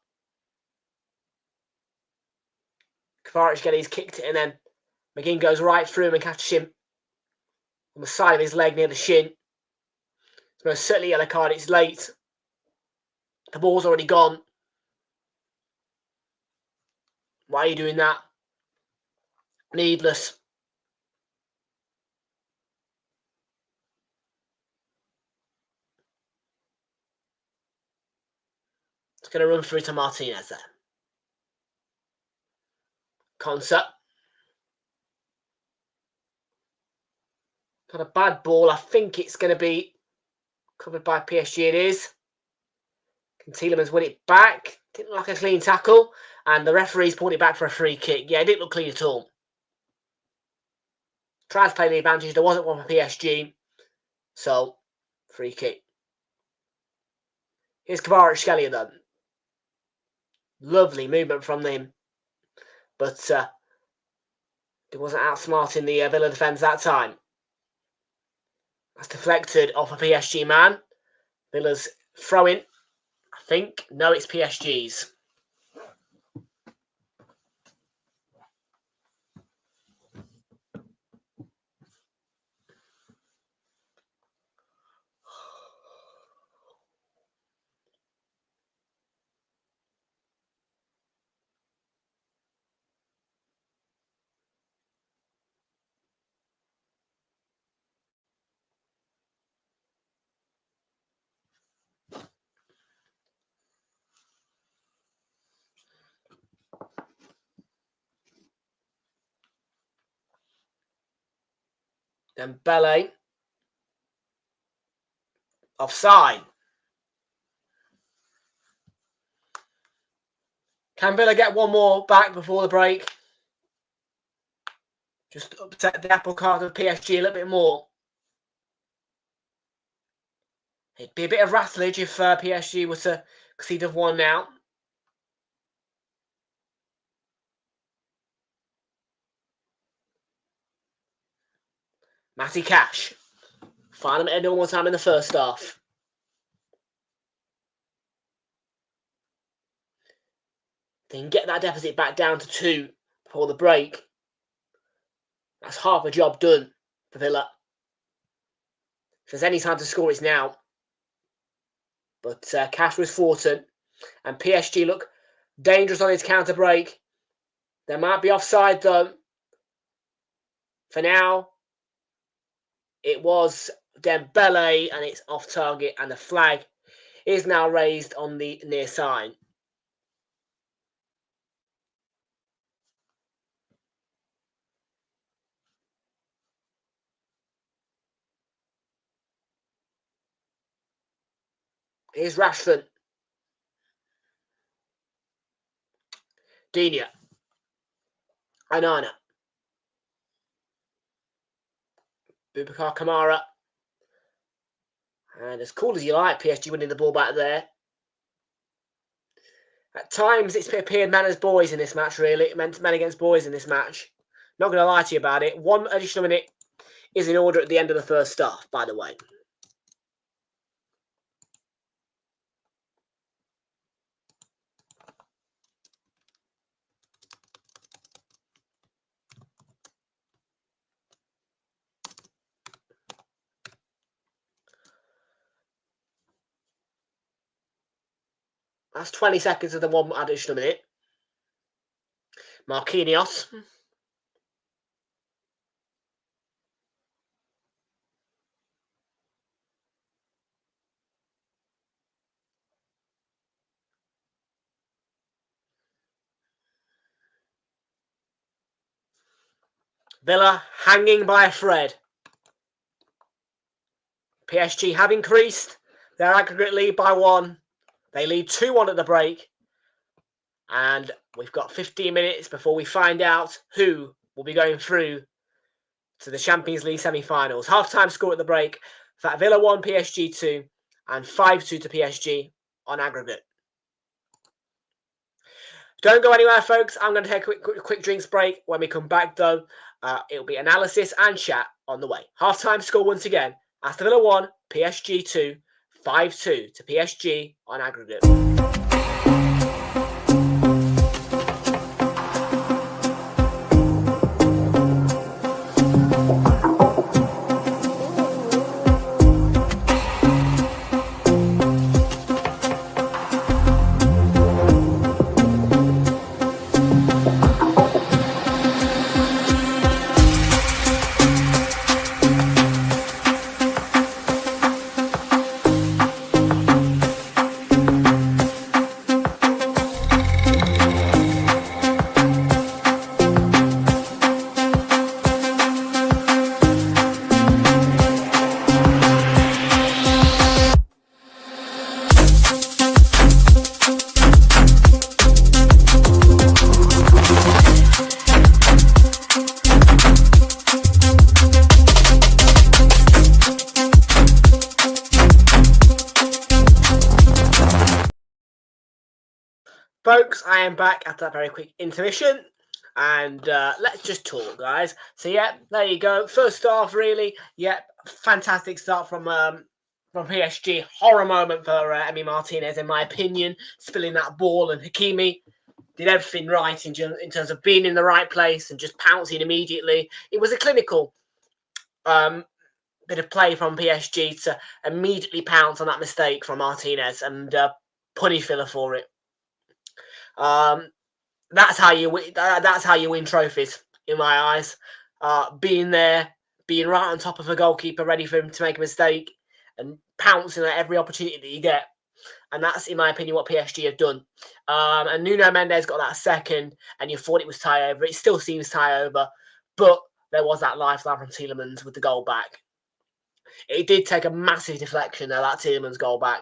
Kvaratskhelia kicked it, and then McGinn goes right through him and catches him on the side of his leg near the shin. It's most certainly yellow card. It's late. The ball's already gone. Why are you doing that? Needless. It's going to run through to Martinez there. Konsa. Got a bad ball. I think it's going to be covered by PSG. It is. Can Tielemans win it back? Didn't look like a clean tackle. And the referee's pulled it back for a free kick. Yeah, it didn't look clean at all. Tried to play the advantage. There wasn't one for PSG. So, free kick. Here's Kvaratskhelia though. Lovely movement from him. But he wasn't outsmarting the Villa defence that time. That's deflected off a PSG man. Villa's throwing. I think. No, it's PSG's. Dembele. Offside. Can Villa get one more back before the break? Just upset the apple cart of PSG a little bit more. It'd be a bit of rattlage if PSG were to concede of one now. Matty Cash. Find him at one more time in the first half. They can get that deficit back down to 2 before the break. That's half a job done for Villa. If there's any time to score, it's now. But Cash was fortunate. And PSG look dangerous on his counter break. There might be offside though. For now, it was Dembele and it's off target, and the flag is now raised on the near side. Here's Rashford. Dina. Anana. Boubacar Kamara. And as cool as you like, PSG winning the ball back there. At times, it's appeared men as boys in this match, really. Men against boys in this match. Not going to lie to you about it. 1 additional minute is in order at the end of the first half, by the way. That's 20 seconds of the 1 additional minute. Marquinhos. Villa hanging by a thread. PSG have increased their aggregate lead by 1. They lead 2-1 at the break. And we've got 15 minutes before we find out who will be going through to the Champions League semi-finals. Half-time score at the break. That Villa 1, PSG 2, and 5-2 to PSG on aggregate. Don't go anywhere, folks. I'm going to take a quick drinks break. When we come back, though, it'll be analysis and chat on the way. Half-time score once again. Aston Villa 1, PSG 2, 5-2 to PSG on aggregate. Folks, I am back after that very quick intermission, and let's just talk, guys. So, yeah, there you go. First half, really, fantastic start from PSG. Horror moment for Emi Martinez, in my opinion, spilling that ball, and Hakimi did everything right in terms of being in the right place and just pouncing immediately. It was a clinical bit of play from PSG to immediately pounce on that mistake from Martinez and punish Villa for it. That's how you win. That's how you win trophies, in my eyes. Being there, being right on top of a goalkeeper, ready for him to make a mistake, and pouncing at every opportunity that you get. And that's, in my opinion, what PSG have done. And Nuno Mendes got that second, and you thought it was tie over. It still seems tie over, but there was that lifeline from Tielemans with the goal back. It did take a massive deflection, though, that Tielemans goal back.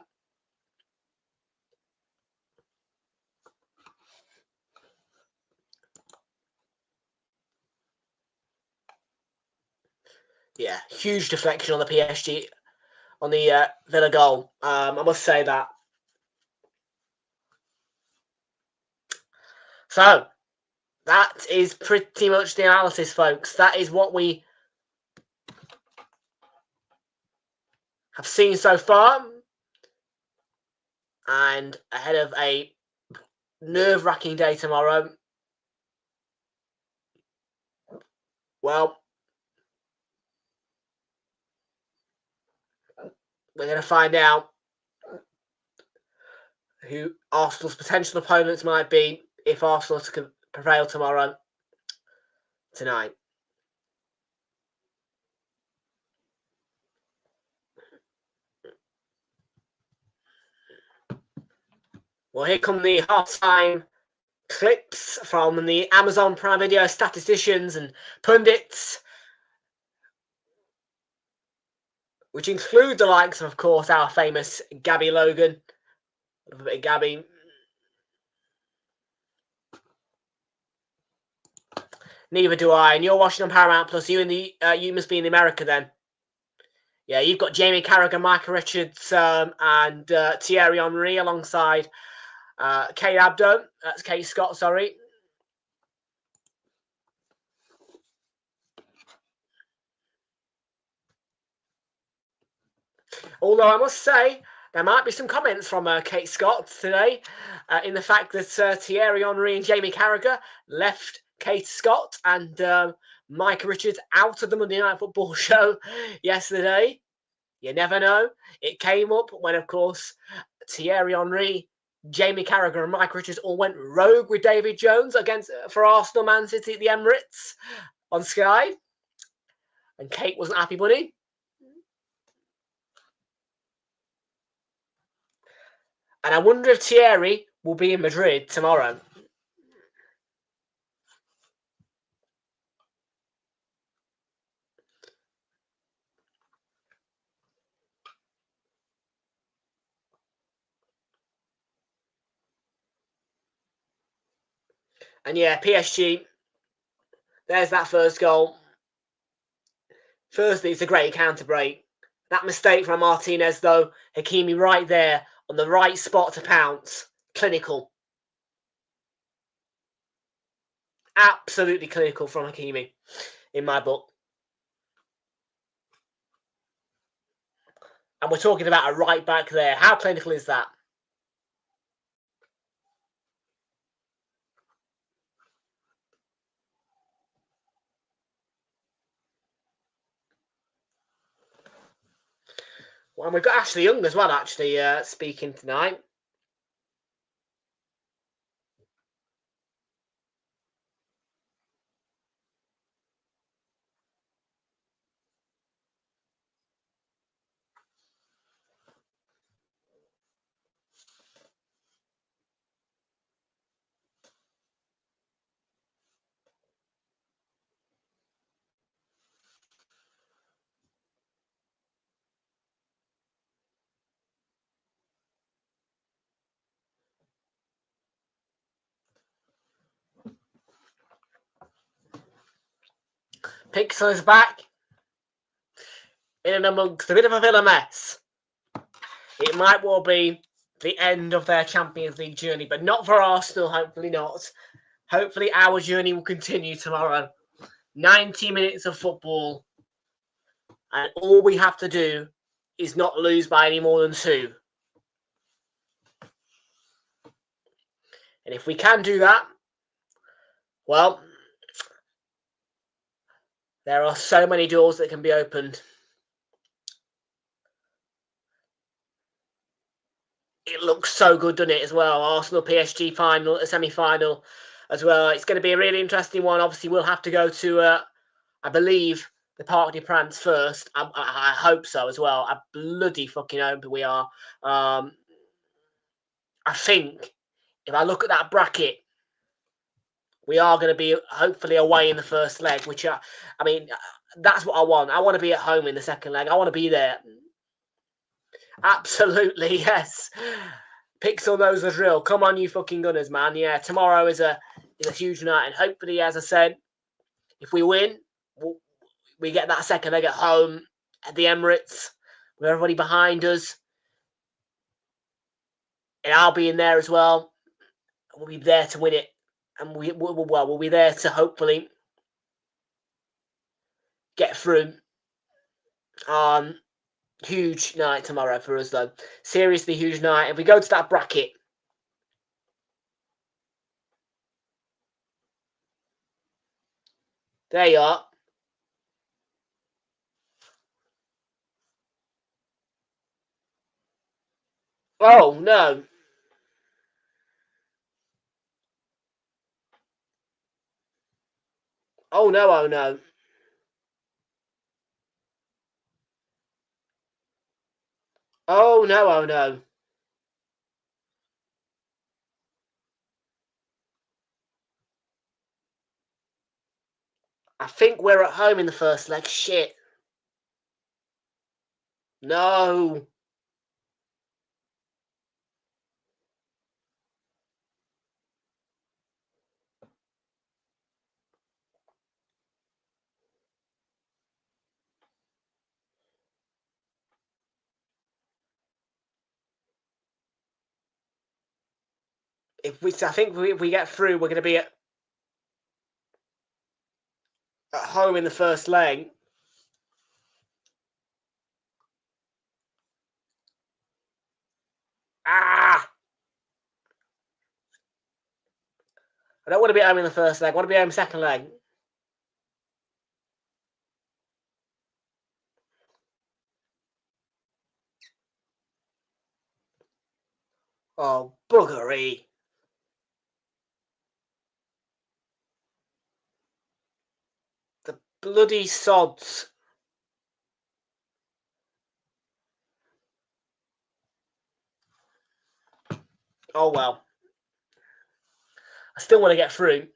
Yeah, huge deflection on the PSG, on the Villa goal. I must say that. So, that is pretty much the analysis, folks. That is what we have seen so far. And ahead of a nerve-wracking day tomorrow, well, we're going to find out who Arsenal's potential opponents might be if Arsenal can prevail tonight. Well, here come the half-time clips from the Amazon Prime Video statisticians and pundits. which include the likes of course, our famous Gabby Logan. A little bit of Gabby. Neither do I. And you're watching on Paramount Plus. You must be in America then. Yeah, you've got Jamie Carragher, Micah Richards, and Thierry Henry alongside Kate Abdo. That's Kate Scott, sorry. Although I must say, there might be some comments from Kate Scott today in the fact that Thierry Henry and Jamie Carragher left Kate Scott and Micah Richards out of the Monday Night Football show yesterday. You never know. It came up when, of course, Thierry Henry, Jamie Carragher and Mike Richards all went rogue with David Jones for Arsenal Man City at the Emirates on Sky. And Kate wasn't happy, buddy. And I wonder if Thierry will be in Madrid tomorrow. And yeah, PSG, there's that first goal. Firstly, it's a great counter break. That mistake from Martinez, though, Hakimi right there on the right spot to pounce. Clinical. Absolutely clinical from Hakimi, in my book. And we're talking about a right back there. How clinical is that? Well, and we've got Ashley Young as well, actually, speaking tonight. Pixel is back in and amongst a bit of a Villa mess. It might well be the end of their Champions League journey, but not for Arsenal, hopefully not. Hopefully our journey will continue tomorrow. 90 minutes of football, and all we have to do is not lose by any more than 2. And if we can do that, well, there are so many doors that can be opened. It looks so good, doesn't it, as well? Arsenal PSG final, semi-final as well. It's going to be a really interesting one. Obviously, we'll have to go to, I believe, the Parc des Princes first. I hope so as well. I bloody fucking hope we are. I think if I look at that bracket, we are going to be hopefully away in the first leg, which I mean, that's what I want. I want to be at home in the second leg. I want to be there. Absolutely, yes. Pixel knows the drill. Come on, you fucking Gunners, man. Yeah, tomorrow is a huge night, and hopefully, as I said, if we win, we get that second leg at home at the Emirates with everybody behind us, and I'll be in there as well. We'll be there to win it, and we'll be there to hopefully get through. Huge night tomorrow for us, though. Seriously, huge night. If we go to that bracket, there you are. Oh, no. Oh, no, oh, no. Oh, no, oh, no. I think we're at home in the first leg. Shit. No. I think if we get through, we're going to be at home in the first leg. Ah! I don't want to be at home in the first leg. I want to be at home second leg. Oh, buggery. The bloody sods. Oh, well. I still want to get through.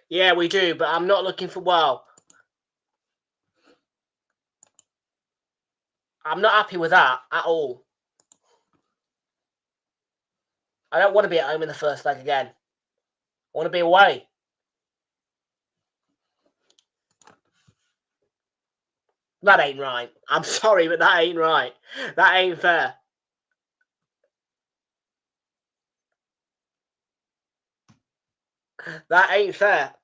Yeah, we do, but I'm not looking for... Well, I'm not happy with that at all. I don't want to be at home in the first leg again. I want to be away. That ain't right. I'm sorry, but that ain't right. That ain't fair. That ain't fair.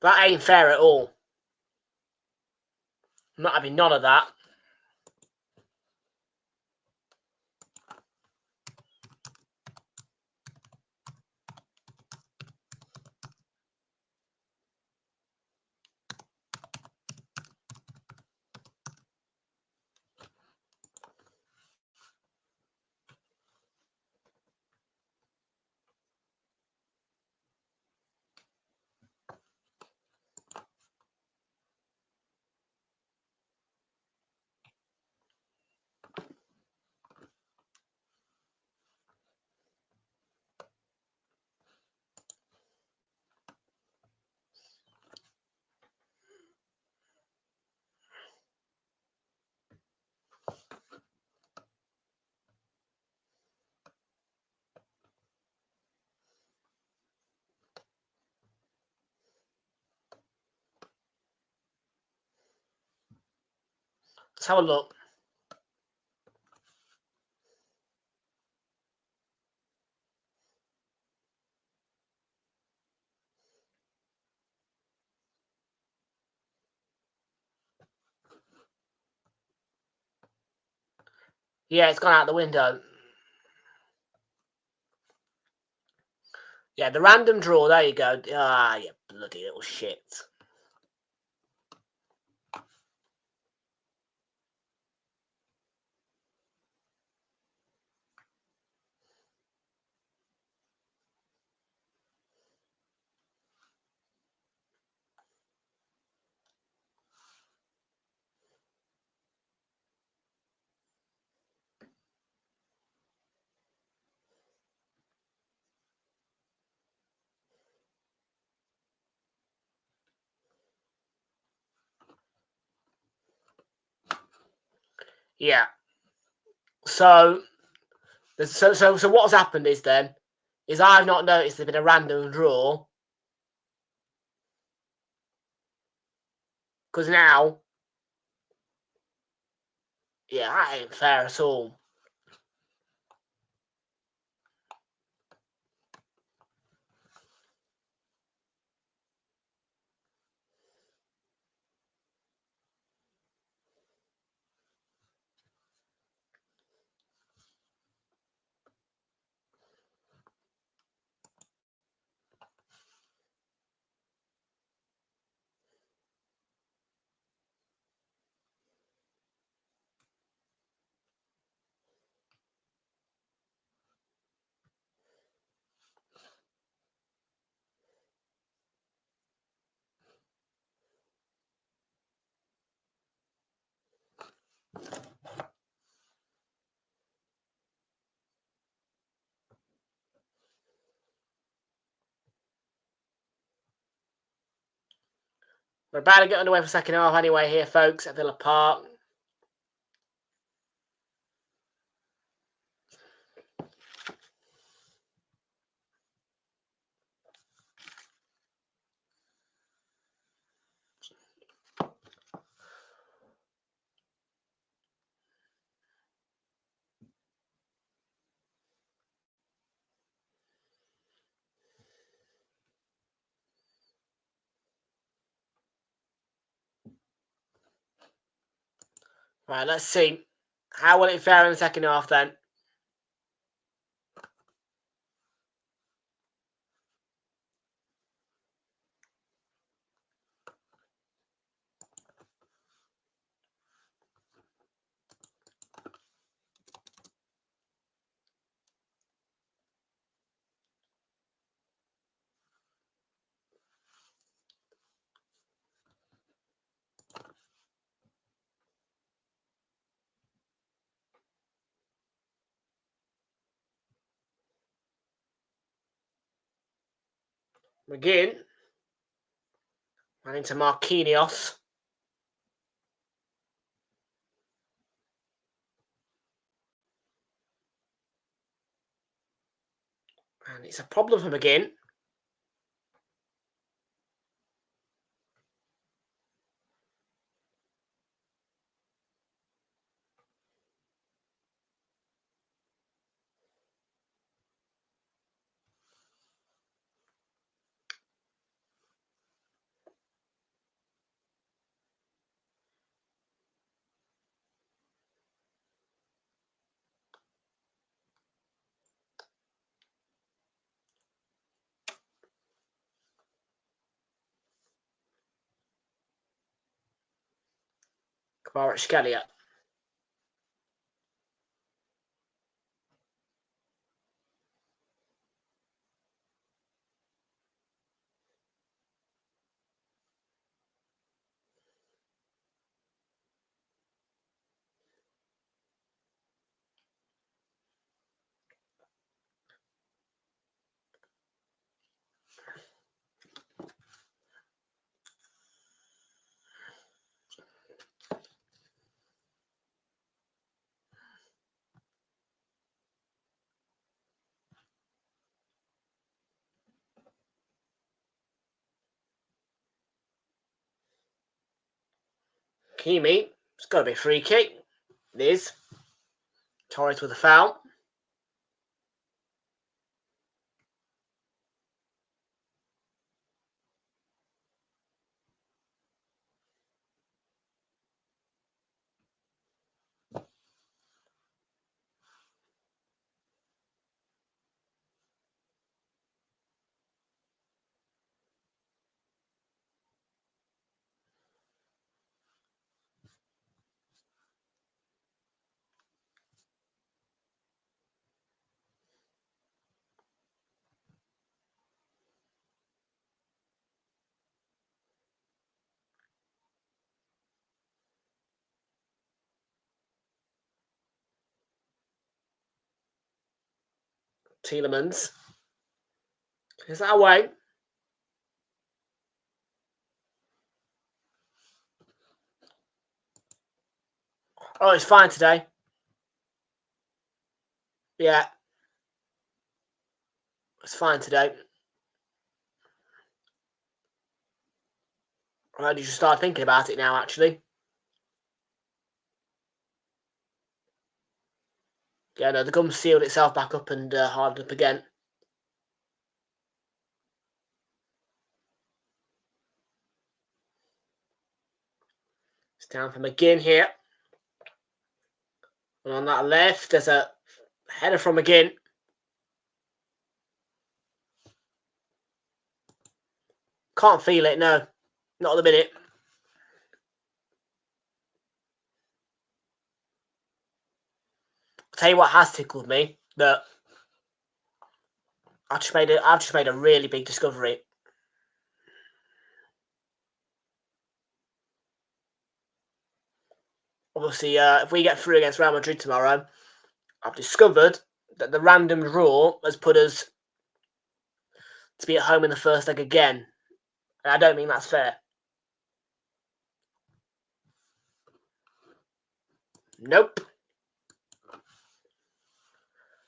That ain't fair at all. I'm not having none of that. Let's have a look. Yeah, it's gone out the window. Yeah, the random draw. There you go. Ah, you bloody little shit. Yeah. So what's happened is I've not noticed there's been a random draw. Because now, yeah, that ain't fair at all. We're about to get underway for second half anyway here, folks, at Villa Park. Right, let's see. How will it fare in the second half then? McGinn. And into Marquinhos. And it's a problem for McGinn. Kvaratskhelia. Kimi. It's got to be a free kick. It is. Torres with a foul. Tielemans. Is that away? Oh, it's fine today. Yeah. It's fine today. Right, you should start thinking about it now, actually. Yeah, no, the gum sealed itself back up and hardened up again. It's down for McGinn here. And on that left, there's a header from McGinn. Can't feel it, no. Not at the minute. I'll tell you what has tickled me, that I've just made a really big discovery. Obviously, if we get through against Real Madrid tomorrow, I've discovered that the random draw has put us to be at home in the first leg again. And I don't think that's fair. Nope.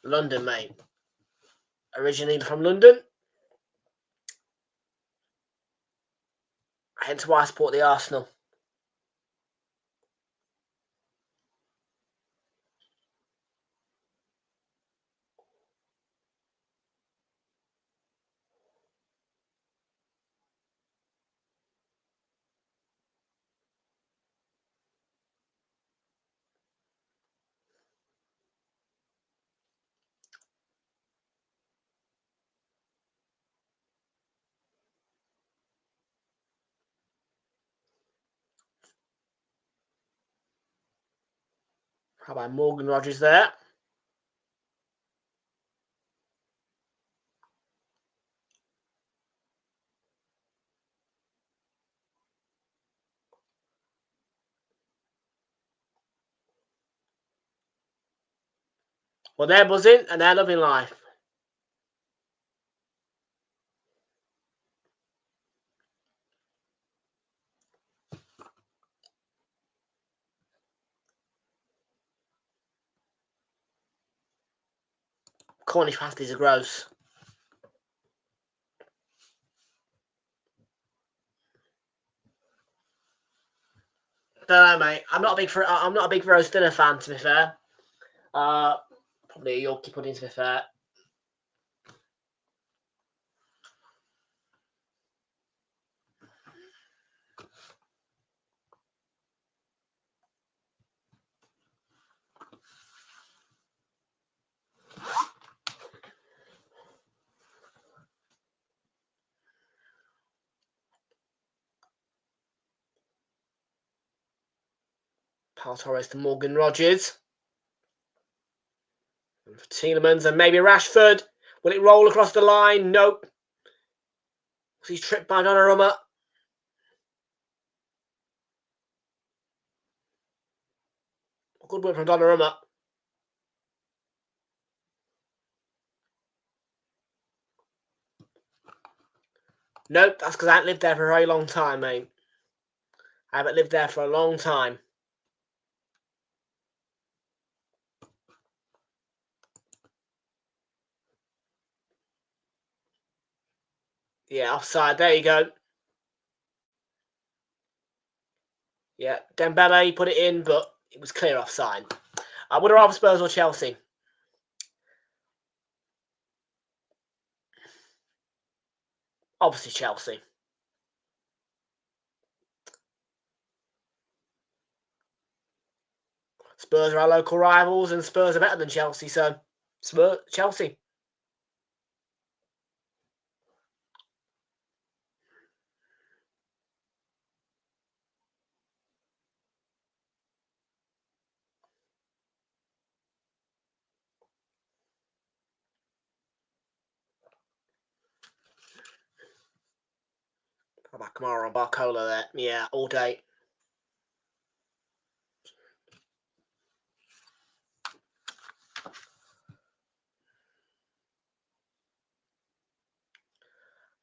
London, mate. Originally from London. Hence why I support the Arsenal. How about Morgan Rogers there? Well, they're buzzing and they're loving life. Cornish pasties are gross. Don't know, mate. I'm not a big roast dinner fan, to be fair. Probably a Yorkie pudding, to be fair. Paul Torres to Morgan Rogers. And for Tielemans and maybe Rashford. Will it roll across the line? Nope. He's tripped by Donnarumma. Good work from Donnarumma. Nope, that's because I haven't lived there for a very long time, mate. I haven't lived there for a long time. Yeah, offside. There you go. Yeah, Dembele put it in, but it was clear offside. I would have rather Spurs or Chelsea. Obviously Chelsea. Spurs are our local rivals and Spurs are better than Chelsea, so Chelsea. How about Kamara and Barcola there? Yeah, all day.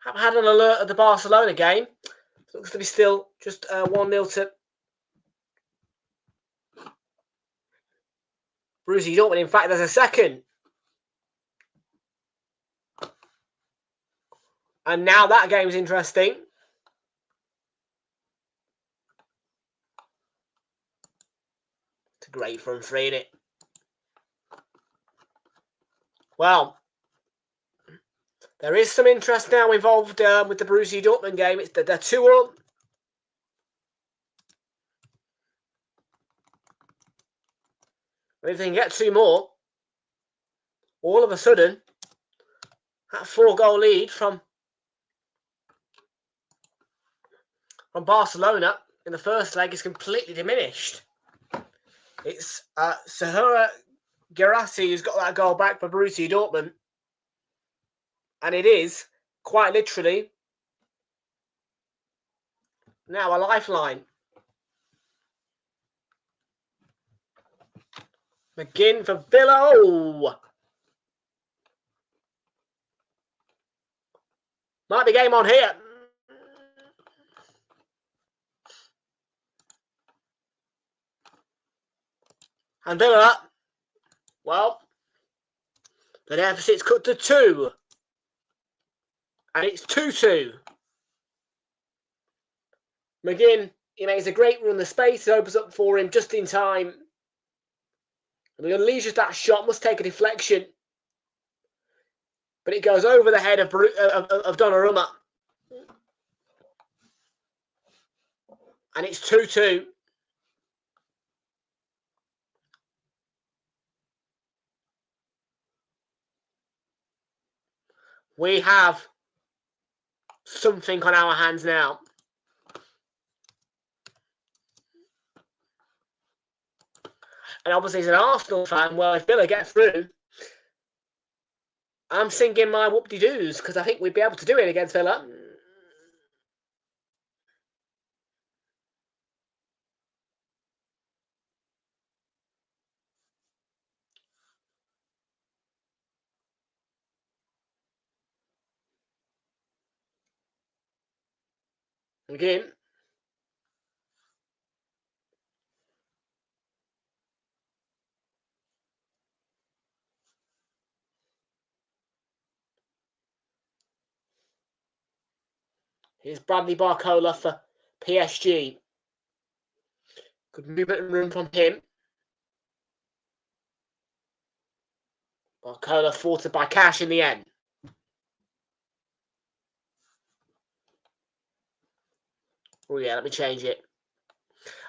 Haven't had an alert of the Barcelona game. Looks to be still just 1-0 to Borussia Dortmund. In fact, there's a second. And now that game's interesting. It's a great front three, innit? Well, there is some interest now involved with the Borussia Dortmund game. It's they're 2-up. If they can get 2 more, all of a sudden, that 4-goal lead from Barcelona in the first leg is completely diminished. It's Sahura Guirassy who's got that goal back for Borussia Dortmund. And it is, quite literally, now a lifeline. McGinn for Villa. Oh! Might be game on here. And Villa, well, the deficit's cut to 2. And it's 2-2. McGinn, he makes a great run. The space opens up for him just in time. And he unleashes that shot, must take a deflection. But it goes over the head of Donnarumma. And it's 2-2. We have something on our hands now. And obviously, as an Arsenal fan, well, if Villa get through, I'm singing my whoop-de-doos because I think we'd be able to do it against Villa. Again. Here's Bradley Barcola for PSG. Good movement and room from him. Barcola thwarted by Cash in the end. Oh yeah, let me change it.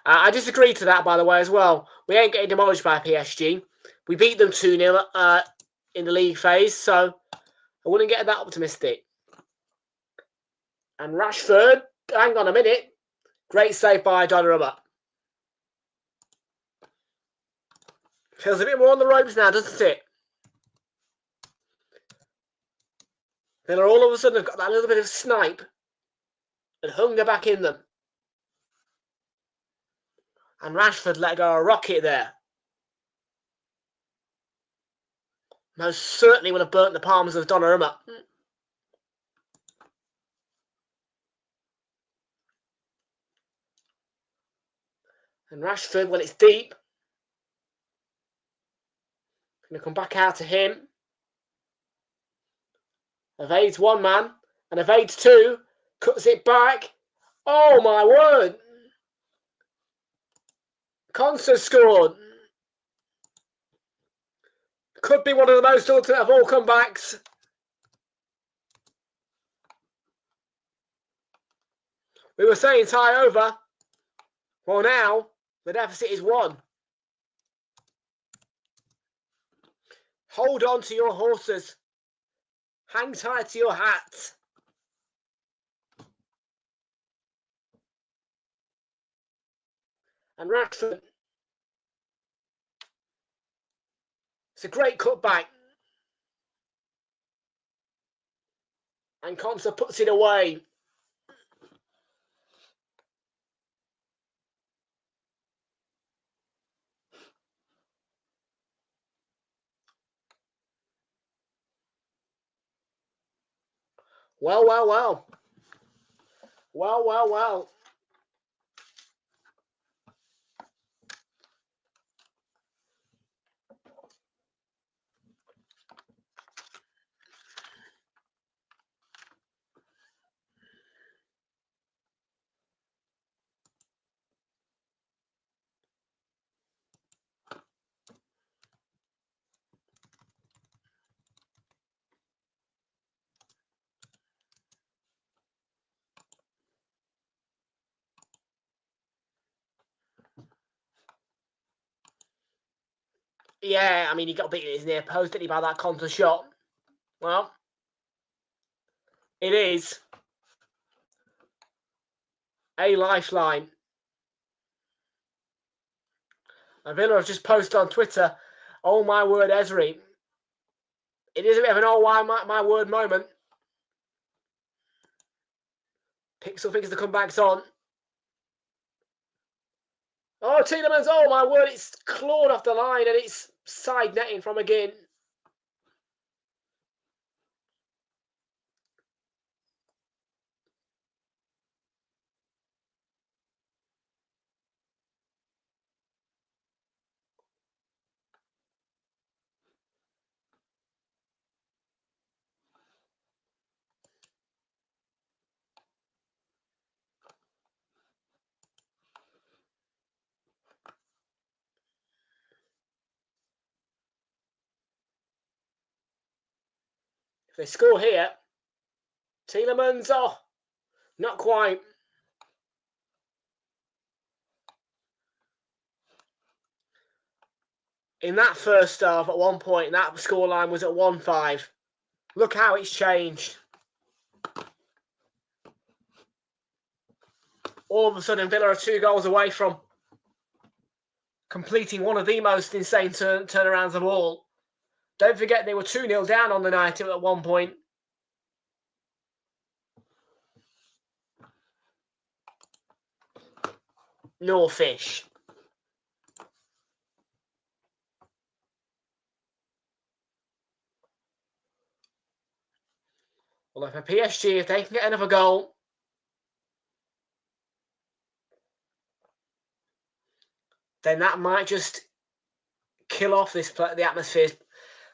I disagree to that, by the way, as well. We ain't getting demolished by PSG. We beat them 2-0 in the league phase, so I wouldn't get that optimistic. And Rashford, hang on a minute. Great save by Donnarumma. Feels a bit more on the ropes now, doesn't it? Villa all of a sudden have got that little bit of snipe and hunger back in them. And Rashford let go a rocket there. Most certainly would have burnt the palms of Donnarumma. And Rashford, when it's deep, going to come back out to him. Evades one man and evades two. Cuts it back. Oh my word! Conser scored. Could be one of the most ultimate of all comebacks. We were saying tie over. Well, now the deficit is 1. Hold on to your horses. Hang tight to your hats. And Rashford. It's a great cutback. And Conser puts it away. Well, well, well. Well, well, well. Yeah, I mean, he got beaten in his near post, didn't he, by that Conser shot? Well, it is a lifeline. And Villa have just posted on Twitter, oh my word, Esri. It is a bit of an oh my word moment. Pixel thinks the comeback's on. Oh, Tielemans, oh my word, it's clawed off the line and it's side netting from again. If they score here, Tielemans, oh, not quite. In that first half, at one point, that scoreline was at 1-5. Look how it's changed. All of a sudden, Villa are 2 goals away from completing one of the most insane turnarounds of all. Don't forget, they were 2-0 down on the night at one point. No fish. Well, for PSG, if they can get another goal, then that might just kill off the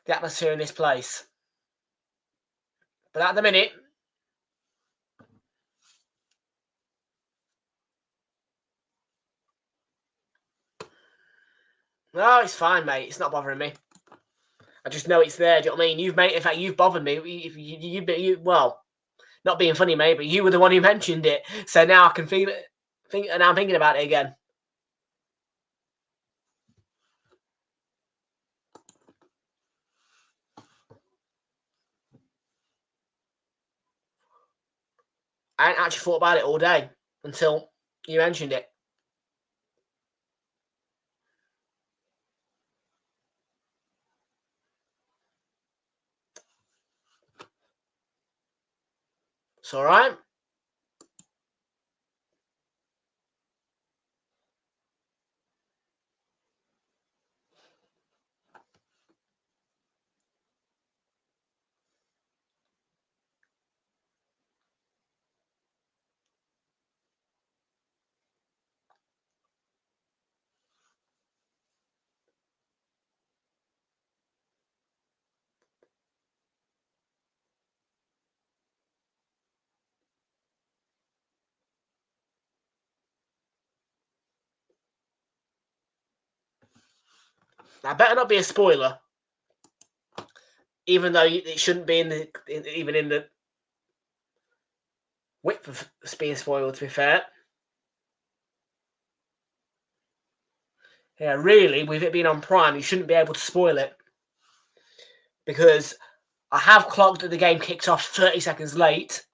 atmosphere in this place. But at the minute, no, it's fine, mate. It's not bothering me. I just know it's there. Do you know what I mean? In fact, you've bothered me. Well, not being funny, mate, but you were the one who mentioned it. So now I can feel it. And now I'm thinking about it again. I hadn't actually thought about it all day until you mentioned it. It's all right. That better not be a spoiler, even though it shouldn't be even in the width of being spoiled. To be fair, yeah, really, with it being on Prime, you shouldn't be able to spoil it because I have clocked that the game kicks off 30 seconds late,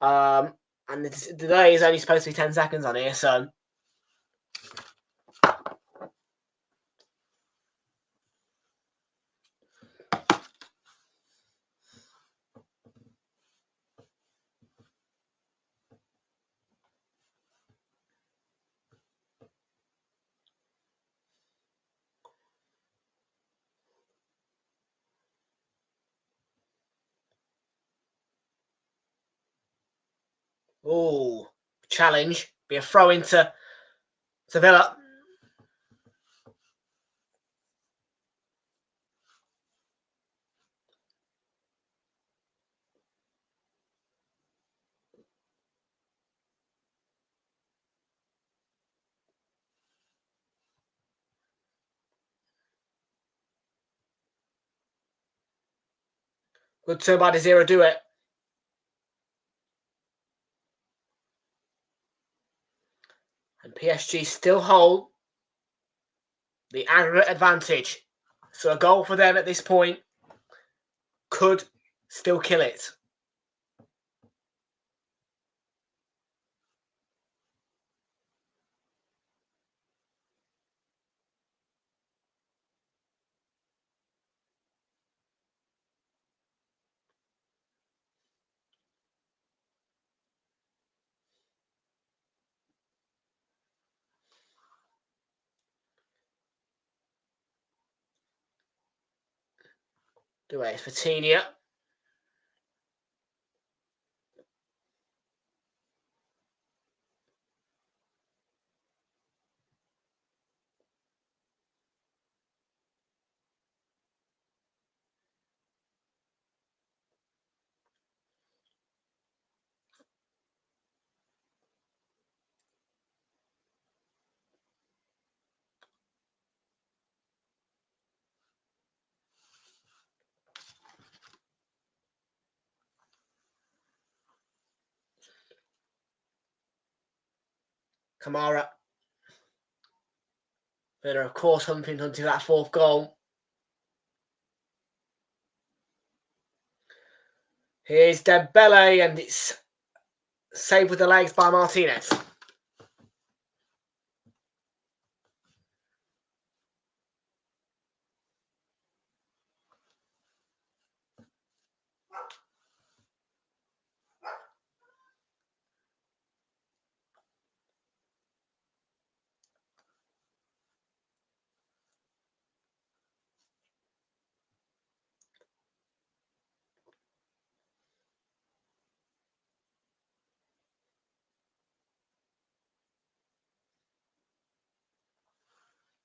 and the delay is only supposed to be 10 seconds on here, so. Oh, challenge. Be a throw into Villa. Good turn by Desira, do it. And PSG still hold the aggregate advantage. So a goal for them at this point could still kill it. Do it. It's Fatinia. Kamara. Villa, of course, hunting that fourth goal. Here's Dembele, and it's saved with the legs by Martinez.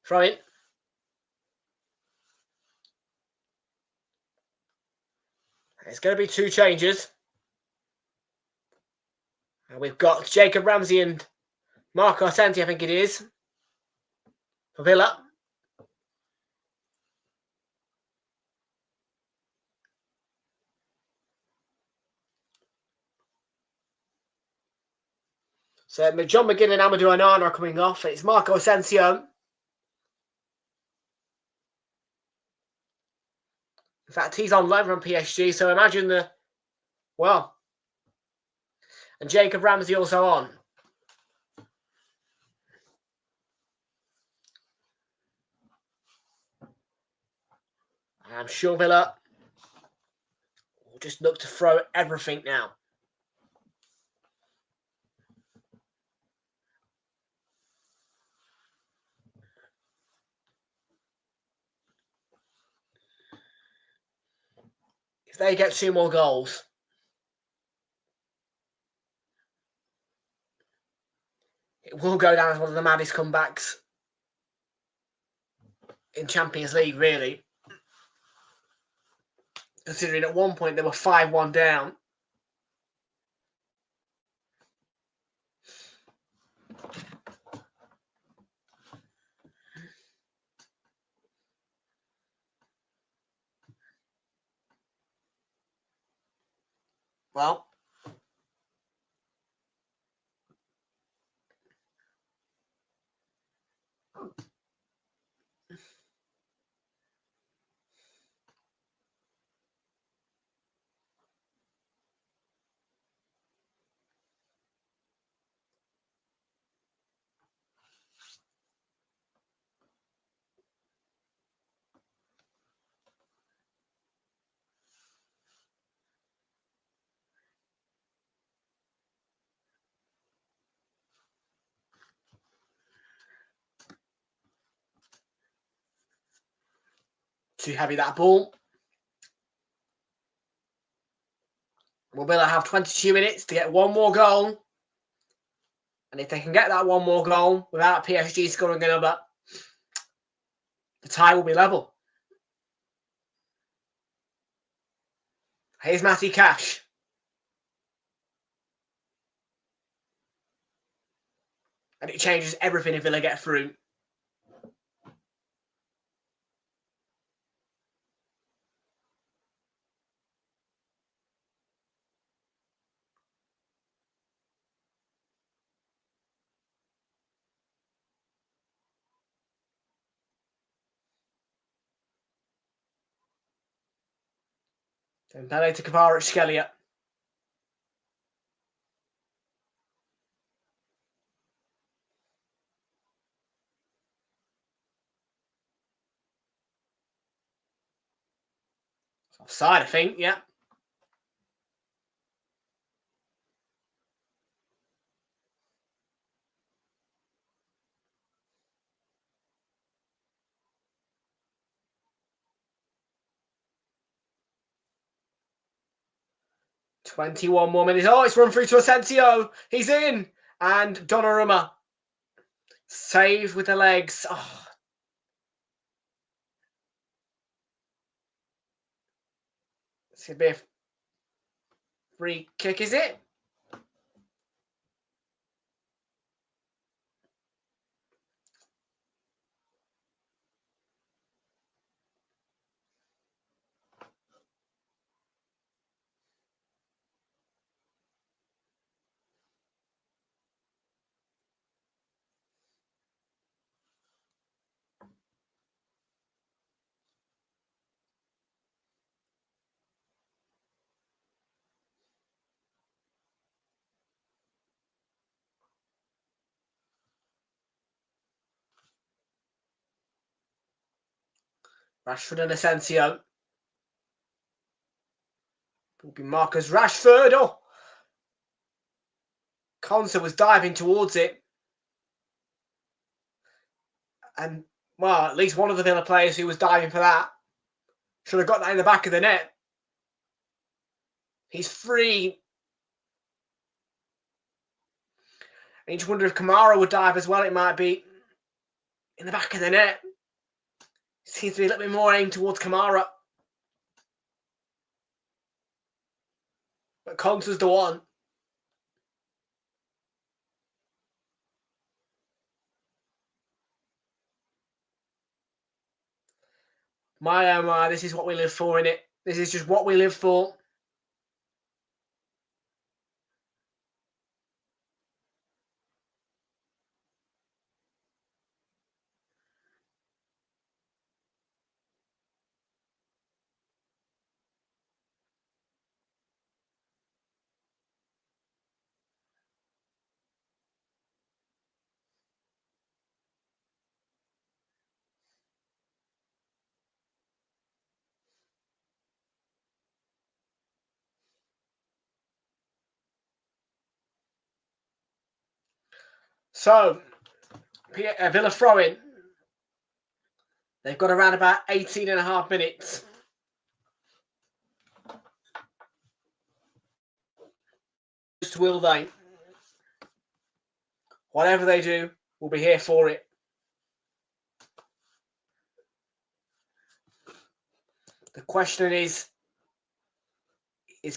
Throw in. It's going to be 2 changes. And we've got Jacob Ramsey and Marco Asensio, I think it is, for Villa. So John McGinn and Amadou Onana are coming off. It's Marco Asensio. In fact, he's on loan from PSG, so imagine the... Well. And Jacob Ramsey also on. I'm sure Villa will just look to throw everything now. If they get 2 more goals, it will go down as one of the maddest comebacks in Champions League, really. Considering at one point they were 5-1 down. Well, too heavy that ball. Will Villa have 22 minutes to get 1 more goal? And if they can get that 1 more goal without PSG scoring another, the tie will be level. Here's Matty Cash. And it changes everything if Villa get through. Dembele to Kvaratskhelia. Offside, I think, yeah. "21 more minutes. Oh, it's run through to Asensio. He's in. And Donnarumma. Save with the legs. Oh. It's going to be a free kick, is it? Rashford and Asensio. Will be Marcus Rashford. Oh! Konsa was diving towards it. And, well, at least one of the Villa players who was diving for that should have got that in the back of the net. He's free. And you just wonder if Kamara would dive as well. It might be in the back of the net. Seems to be a little bit more aimed towards Kamara. But Konsa's the one. My oh my, this is what we live for, innit? This is just what we live for. So, Villa throw-in. They've got around about 18 and a half minutes. Will they? Whatever they do, we'll be here for it. The question is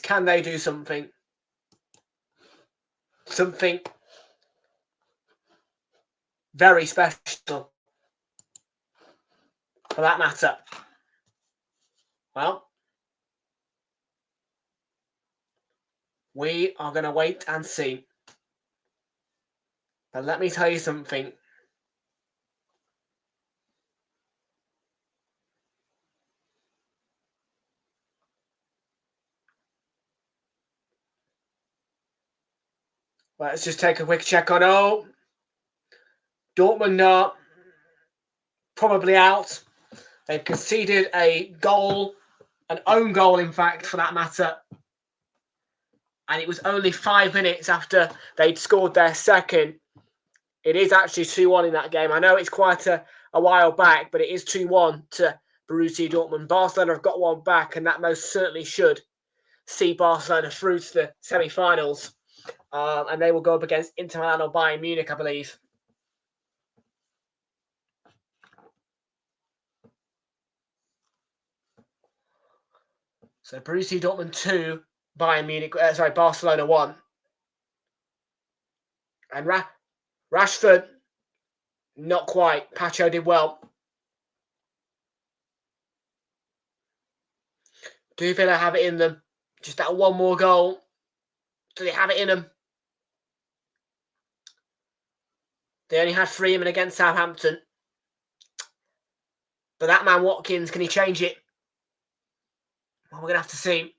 can they do something? Something very special, for that matter. Well, we are going to wait and see. But let me tell you something. Let's just take a quick check on. Oh, Dortmund not. Probably out. They've conceded a goal, an own goal, in fact, for that matter. And it was only 5 minutes after they'd scored their second. It is actually 2-1 in that game. I know it's quite a while back, but it is 2-1 to Borussia Dortmund. Barcelona have got one back, and that most certainly should see Barcelona through to the semi-finals. And they will go up against Inter Milan or Bayern Munich, I believe. So Borussia Dortmund 2, Barcelona 1. And Rashford, not quite. Pacho did well. Do Villa have it in them? Just that one more goal. Do they have it in them? They only had Freeman against Southampton. But that man Watkins, can he change it? Well, we're going to have to see.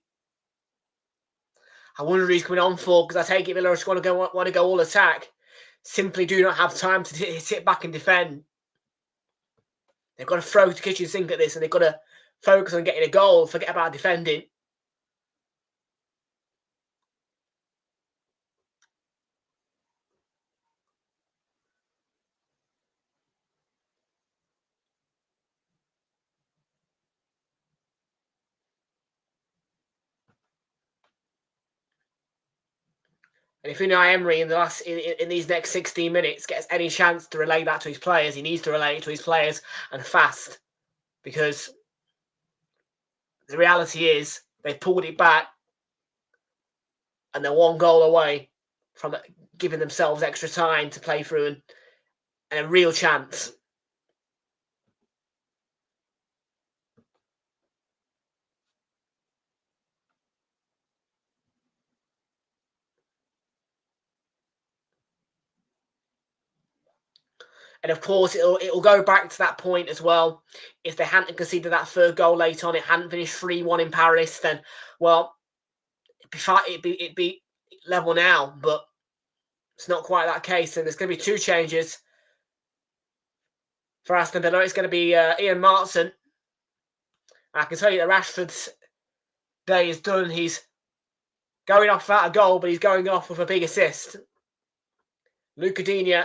I wonder who he's coming on for, because I take it Villa just want to go all attack. Simply do not have time to sit back and defend. They've got to throw the kitchen sink at this, and they've got to focus on getting a goal, forget about defending. And if Unai Emery in these next 16 minutes gets any chance to relay that to his players, he needs to relay it to his players, and fast. Because the reality is they've pulled it back and they're one goal away from giving themselves extra time to play through and a real chance. And of course, it'll go back to that point as well. If they hadn't conceded that third goal late on, it hadn't finished 3-1 in Paris, then, well, it'd be level now. But it's not quite that case. And there's going to be 2 changes for Aston Villa. It's going to be Ian Martson I can tell you that Rashford's day is done. He's going off without a goal, but he's going off with a big assist. Luca Digne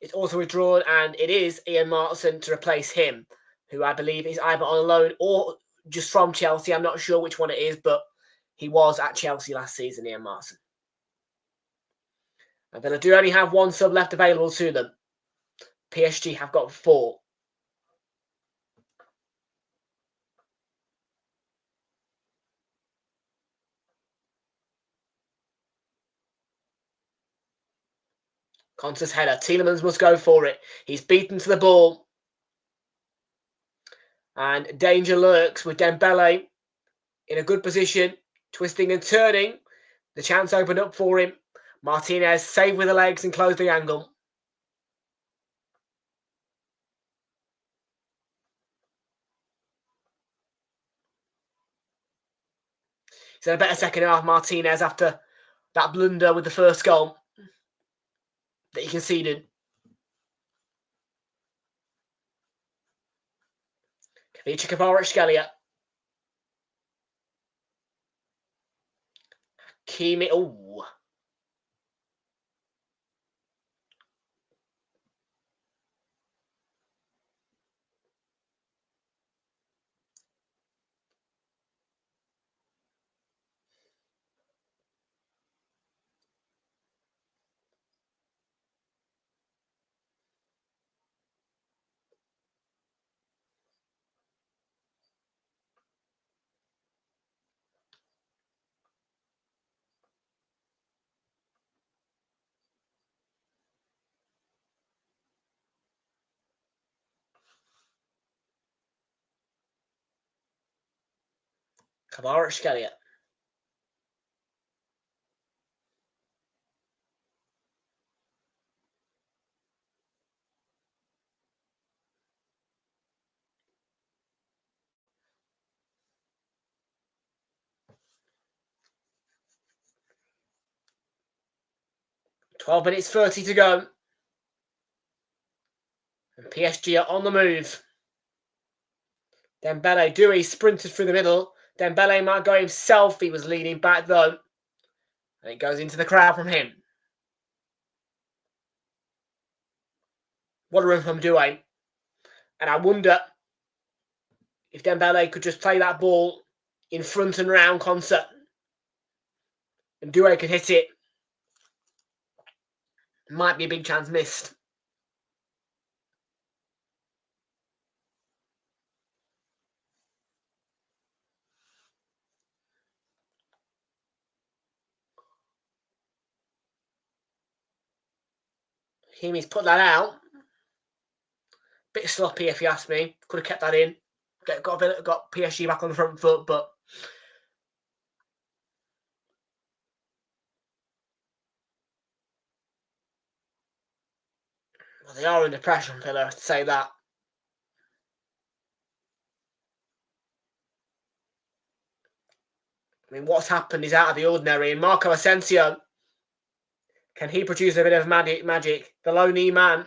is also withdrawn, and it is Ian Martin to replace him, who I believe is either on loan or just from Chelsea. I'm not sure which one it is, but he was at Chelsea last season, Ian Martin. And then I do only have one sub left available to them. PSG have got 4. Conte's header. Tielemans must go for it. He's beaten to the ball. And danger lurks with Dembele in a good position, twisting and turning. The chance opened up for him. Martinez saved with the legs and closed the angle. He's had a better second half, Martinez, after that blunder with the first goal that he conceded. Kavicha Kvaratskhelia. Kimi. Oh. Kvaratskhelia. "12 minutes 30 to go. And PSG are on the move. Dembele, Doué sprinted through the middle. Dembele might go himself. He was leaning back though. And it goes into the crowd from him. What a run from Doué. And I wonder if Dembele could just play that ball in front and round concert. And Doué could hit it. Might be a big chance missed. Kimi's put that out. Bit sloppy, if you ask me. Could have kept that in. Got PSG back on the front foot, but well, they are under pressure on Villa, to say that. I mean, what's happened is out of the ordinary. And Marco Asensio, can he produce a bit of magic? The lonely man.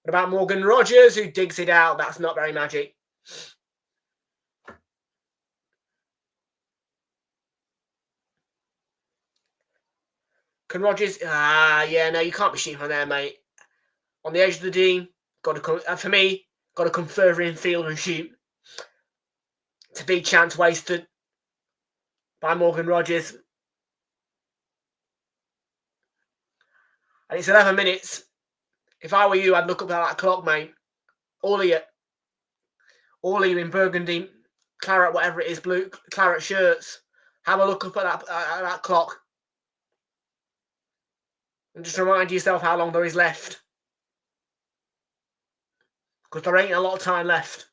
What about Morgan Rogers, who digs it out? That's not very magic. Can Rogers? Yeah, no, you can't be shooting from there, mate. On the edge of the D, got to come. For me, got to come further in field and shoot. It's a big chance wasted by Morgan Rogers. And it's 11 minutes. If I were you, I'd look up at that clock, mate. All of you in burgundy, claret, whatever it is, blue, claret shirts. Have a look up at that clock. And just remind yourself how long there is left. Because there ain't a lot of time left.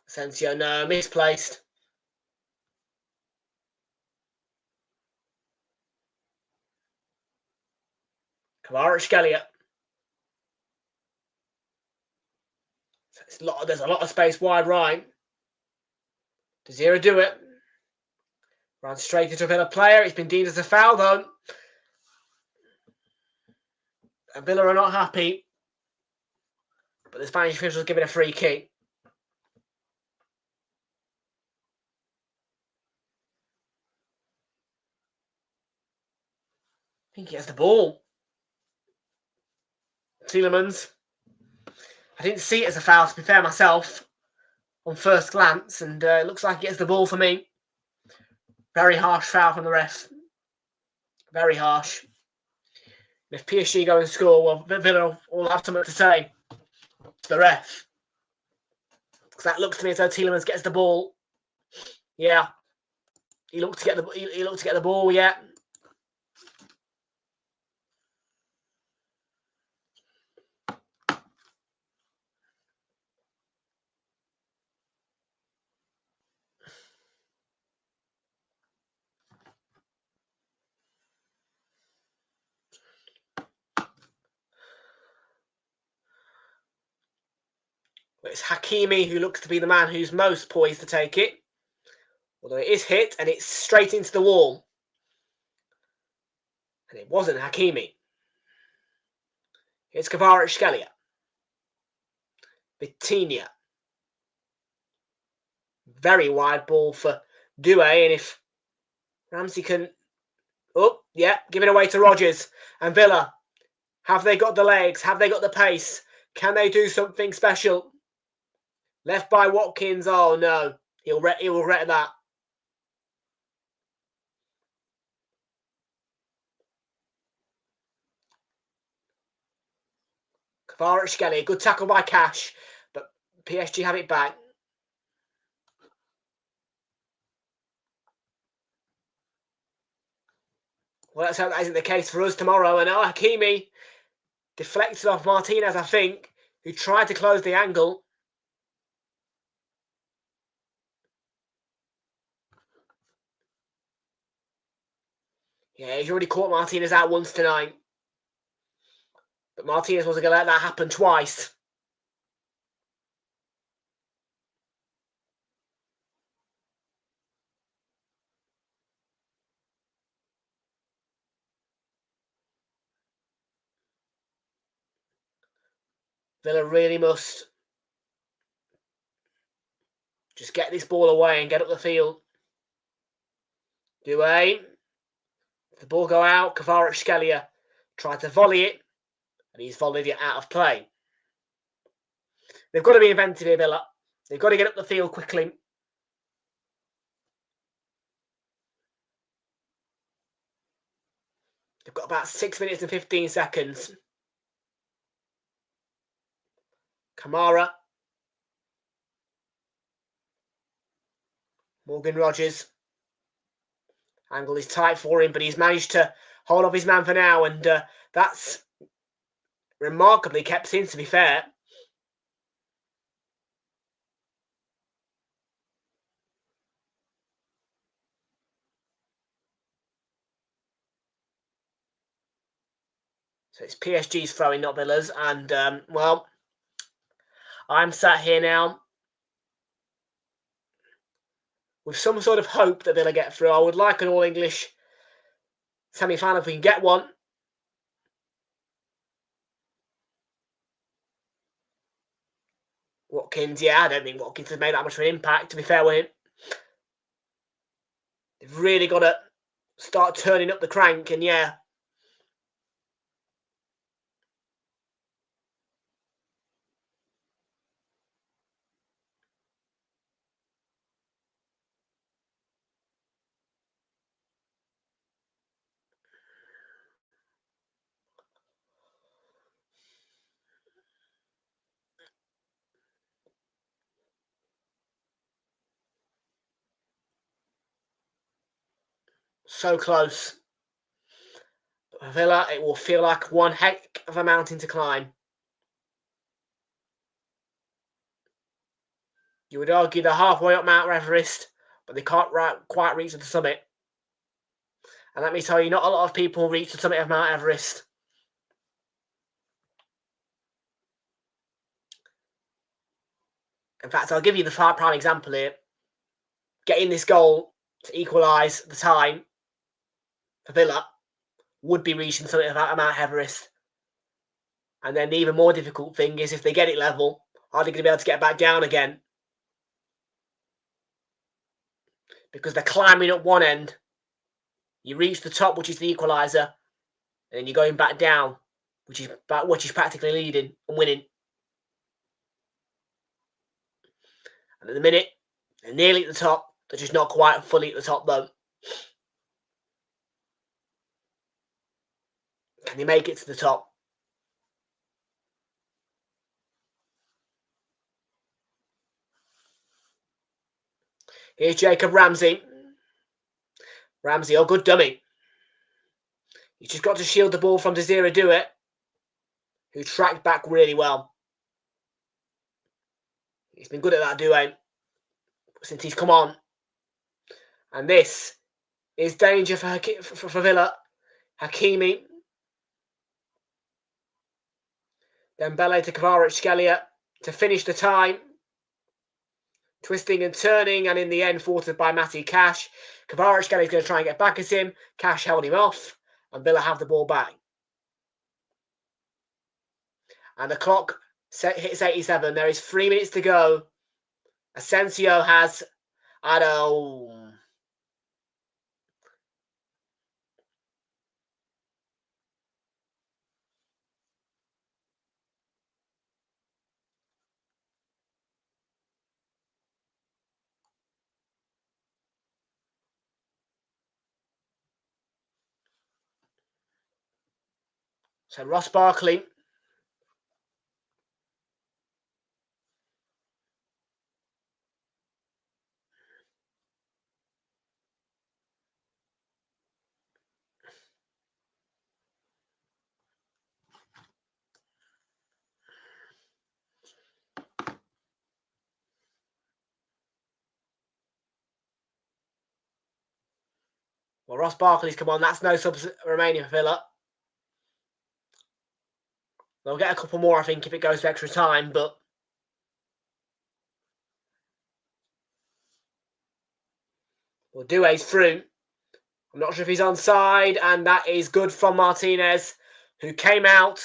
Asensio, no, misplaced. Kvaratskhelia. There's a lot of space wide right. Does Zero do it? Runs straight into a Villa player. It's been deemed as a foul, though. And Villa are not happy. But the Spanish officials give it a free kick. I think he has the ball. Tielemans. I didn't see it as a foul, to be fair myself, on first glance. And it looks like he gets the ball for me. Very harsh foul from the ref. Very harsh. And if PSG go and score, well, Villa will have something to say to the ref. Because that looks to me as though Tielemans gets the ball. Yeah. He looked to get the ball, yeah. But it's Hakimi who looks to be the man who's most poised to take it. Although it is hit and it's straight into the wall. And it wasn't Hakimi. It's Kvaratskhelia. Vitinha. Very wide ball for Doué. And if Ramsey can... Oh, yeah, give it away to Rodgers. And Villa. Have they got the legs? Have they got the pace? Can they do something special? Left by Watkins. Oh, no. He'll regret that. Kvaratskhelia. Good tackle by Cash. But PSG have it back. Well, let's hope that isn't the case for us tomorrow. And Hakimi deflected off Martinez, I think, who tried to close the angle. Yeah, he's already caught Martinez out once tonight. But Martinez wasn't going to let that happen twice. Villa really must just get this ball away and get up the field. Doué. The ball go out. Kvaratskhelia tried to volley it. And he's volleyed it out of play. They've got to be inventive here, Villa. They've got to get up the field quickly. They've got about 6 minutes and 15 seconds. Kamara. Morgan Rodgers. Angle is tight for him, but he's managed to hold off his man for now. And that's remarkably kept in, to be fair. So it's PSG's throwing, not Villa's. And, well, I'm sat here now with some sort of hope that Villa get through. I would like an all-English semi-final if we can get one. Watkins, yeah, I don't think Watkins has made that much of an impact, to be fair with him. They've really got to start turning up the crank, and yeah. So close. But Villa, it will feel like one heck of a mountain to climb. You would argue they're halfway up Mount Everest, but they can't quite reach the summit. And let me tell you, not a lot of people reach the summit of Mount Everest. In fact, I'll give you the prime example here. Getting this goal to equalise the time for Villa would be reaching the summit of Mount Everest. And then the even more difficult thing is if they get it level, are they going to be able to get back down again? Because they're climbing up one end. You reach the top, which is the equaliser, and then you're going back down, which is practically leading and winning. And at the minute, they're nearly at the top. They're just not quite fully at the top, though. Can they make it to the top? Here's Jacob Ramsey. Ramsey, good dummy. He's just got to shield the ball from Desiree Douet, who tracked back really well. He's been good at that, Douet, since he's come on. And this is danger for Villa. Hakimi. Dembele to Kvaratskhelia to finish the time. Twisting and turning, and in the end, thwarted by Matty Cash. Kvaratskhelia is going to try and get back at him. Cash held him off, and Villa have the ball back. And the clock hits 87. There is 3 minutes to go. Asensio has... So Ross Barkley. Well, Ross Barkley's come on. That's no subs remaining for Villa. They'll get a couple more, I think, if it goes to extra time, but... Well, Douet's through. I'm not sure if he's onside, and that is good from Martinez, who came out.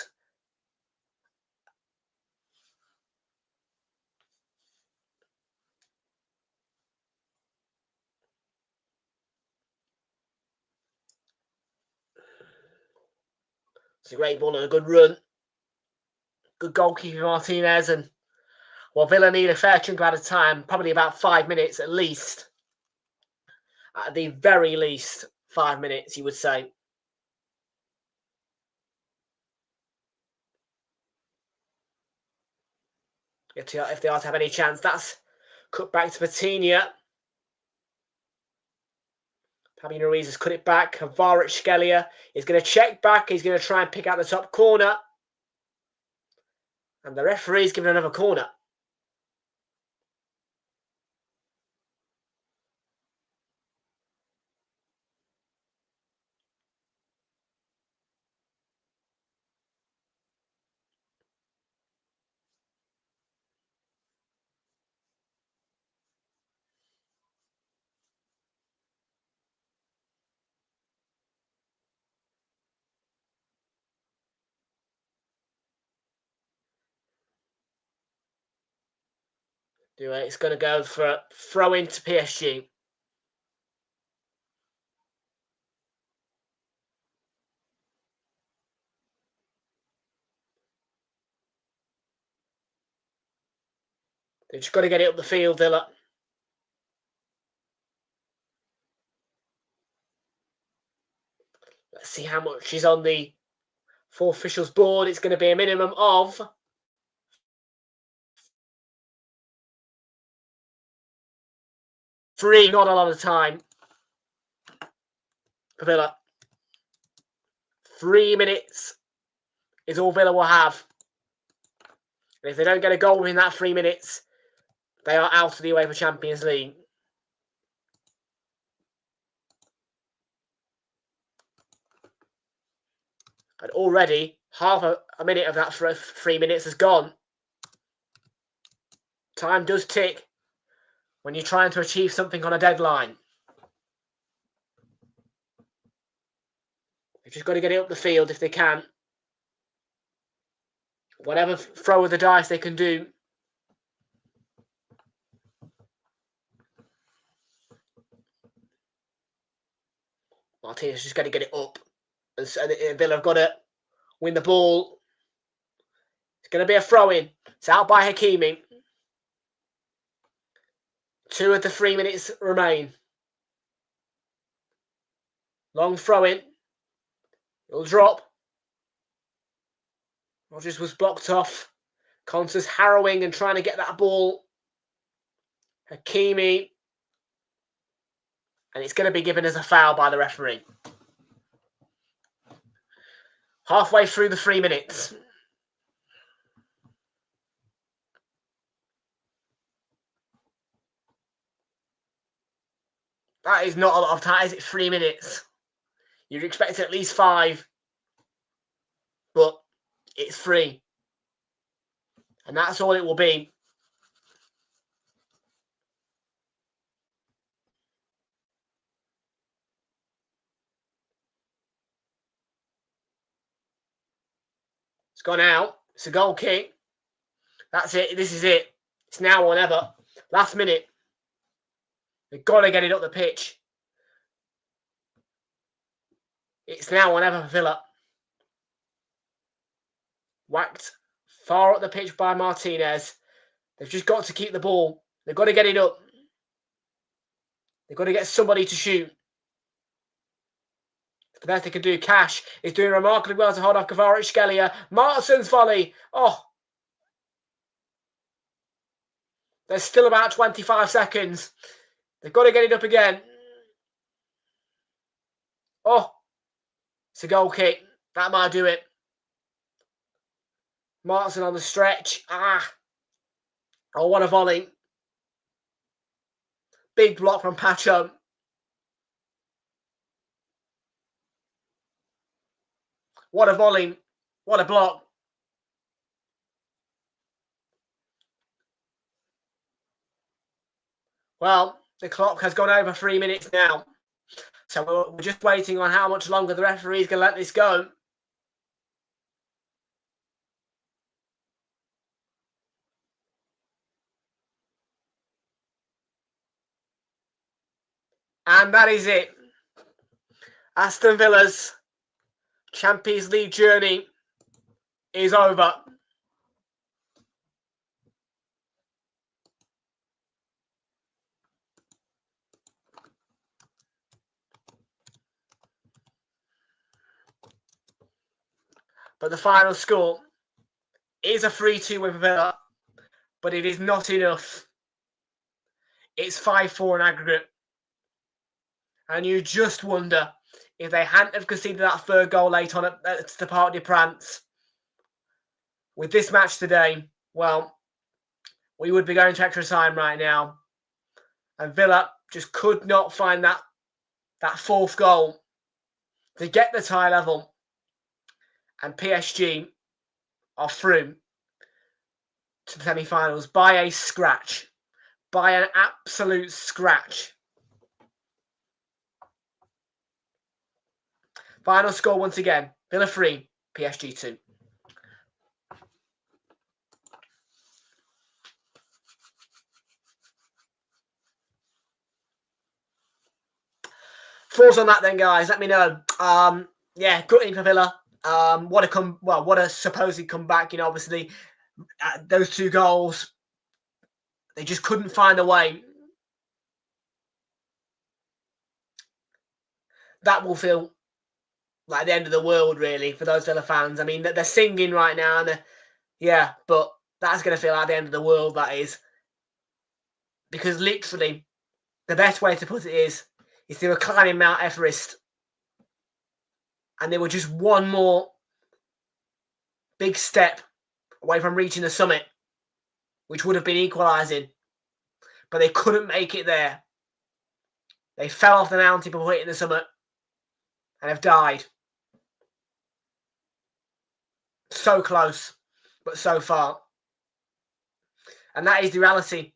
It's a great ball and a good run. Good goalkeeper Martinez, and well, Villa need a fair chunk out of time, probably about 5 minutes at least. At the very least, 5 minutes, you would say. If they are to have any chance, that's cut back to Patinia. Fabio Ruiz has cut it back. Kvaratskhelia is going to check back. He's going to try and pick out the top corner. And the referee's given another corner. It's going to go for a throw into PSG. They've just got to get it up the field, Villa. Let's see how much is on the four officials board. It's going to be a minimum of 3, not a lot of time for Villa. 3 minutes is all Villa will have. And if they don't get a goal within that 3 minutes, They are out of the UEFA Champions League. And already half a minute of that 3 minutes has gone. Time does tick when you're trying to achieve something on a deadline. They've just got to get it up the field if they can. Whatever throw of the dice they can do. Martinez just got to get it up. And Villa have got to win the ball. It's going to be a throw-in. It's out by Hakimi. 2 of the 3 minutes remain. Long throw-in. It'll drop. Rodgers was blocked off. Conte's harrowing and trying to get that ball. Hakimi. And it's going to be given as a foul by the referee. Halfway through the 3 minutes. That is not a lot of time, is it? 3 minutes. You'd expect at least 5. But it's 3. And that's all it will be. It's gone out. It's a goal kick. That's it. This is it. It's now or never. Last minute. They've got to get it up the pitch. It's now or never for Villa. Whacked far up the pitch by Martinez. They've just got to keep the ball. They've got to get it up. They've got to get somebody to shoot. The best they can do. Cash is doing remarkably well to hold off Kvaratskhelia. Martinson's volley. Oh. There's still about 25 seconds. They've got to get it up again. Oh. It's a goal kick. That might do it. Martinson on the stretch. Oh, what a volley. Big block from Pacho. What a volley. What a block. Well, the clock has gone over 3 minutes now. So we're just waiting on how much longer the referee's going to let this go. And that is it. Aston Villa's Champions League journey is over. But the final score is a 3-2 win for Villa, but it is not enough. It's 5-4 in aggregate. And you just wonder if they hadn't have conceded that third goal late on at the Parc des Princes. With this match today, well, we would be going to extra time right now. And Villa just could not find that fourth goal to get the tie level. And PSG are through to the semi-finals by a scratch. By an absolute scratch. Final score once again. Villa 3, PSG 2. Thoughts on that then, guys? Let me know. Yeah, gutting for Villa. What a supposed comeback. You know, obviously, those 2 goals, they just couldn't find a way. That will feel like the end of the world, really, for those Villa fans. I mean, they're singing right now, and yeah, but that's going to feel like the end of the world, that is. Because literally, the best way to put it is they were climbing Mount Everest, and they were just one more big step away from reaching the summit, which would have been equalising. but they couldn't make it there. They fell off the mountain before hitting the summit and have died. So close, but so far. And that is the reality. You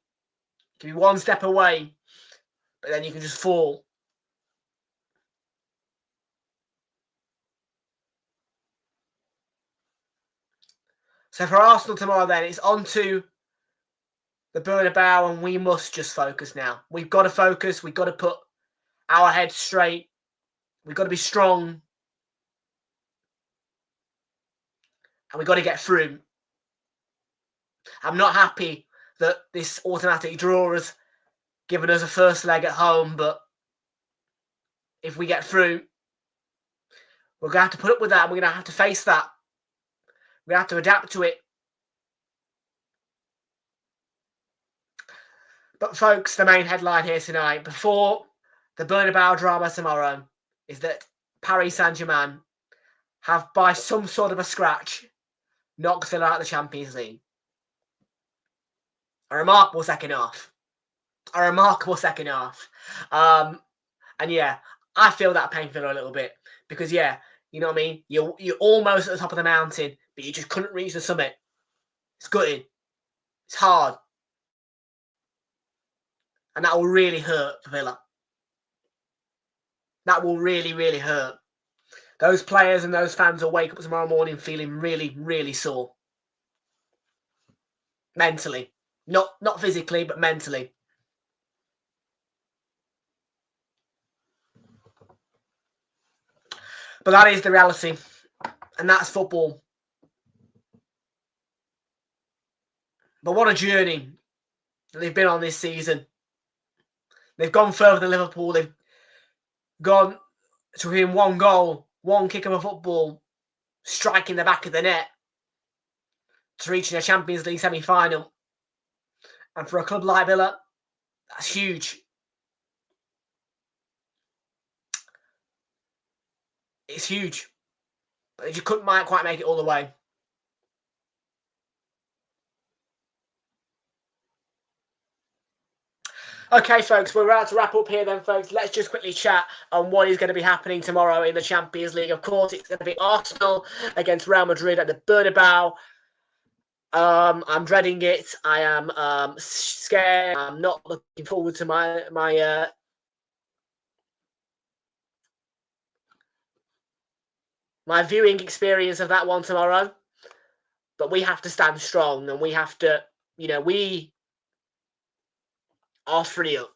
can be one step away, but then you can just fall. So for Arsenal tomorrow then, it's on to the Bernabeu, and we must just focus now. We've got to focus. We've got to put our heads straight. We've got to be strong. And we've got to get through. I'm not happy that this automatic draw has given us a first leg at home, but if we get through, we're going to have to put up with that. We're going to have to face that. We're going to have to adapt to it. But folks, the main headline here tonight, before the Bernabeu drama tomorrow, is that Paris Saint-Germain have, by some sort of a scratch, knocked Villa out of the Champions League. A remarkable second half. A remarkable second half. And yeah, I feel that pain for Villa a little bit. Because yeah, you know what I mean? You're almost at the top of the mountain, but you just couldn't reach the summit. It's gutting. It's hard. And that will really hurt for Villa. That will really, really hurt. Those players and those fans will wake up tomorrow morning feeling really, really sore. Mentally. Not physically, but mentally. But that is the reality. And that's football. But what a journey they've been on this season. They've gone further than Liverpool. They've gone to within one goal, one kick of a football, striking the back of the net to reaching a Champions League semi-final. And for a club like Villa, that's huge. It's huge. But they just couldn't quite make it all the way. Okay, folks, we're about to wrap up here then, folks. Let's just quickly chat on what is going to be happening tomorrow in the Champions League. Of course, it's going to be Arsenal against Real Madrid at the Bernabeu. I'm dreading it. I am scared. I'm not looking forward to my viewing experience of that one tomorrow. But we have to stand strong, and we have to, we are 3 up.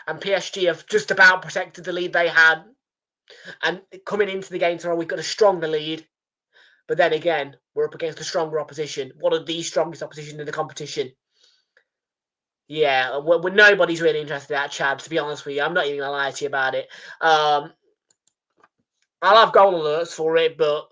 And PSG have just about protected the lead they had. And coming into the game tomorrow, we've got a stronger lead. But then again, we're up against a stronger opposition. One of the strongest opposition in the competition. Yeah, when nobody's really interested in that, Chad, to be honest with you. I'm not even going to lie to you about it. I'll have goal alerts for it, but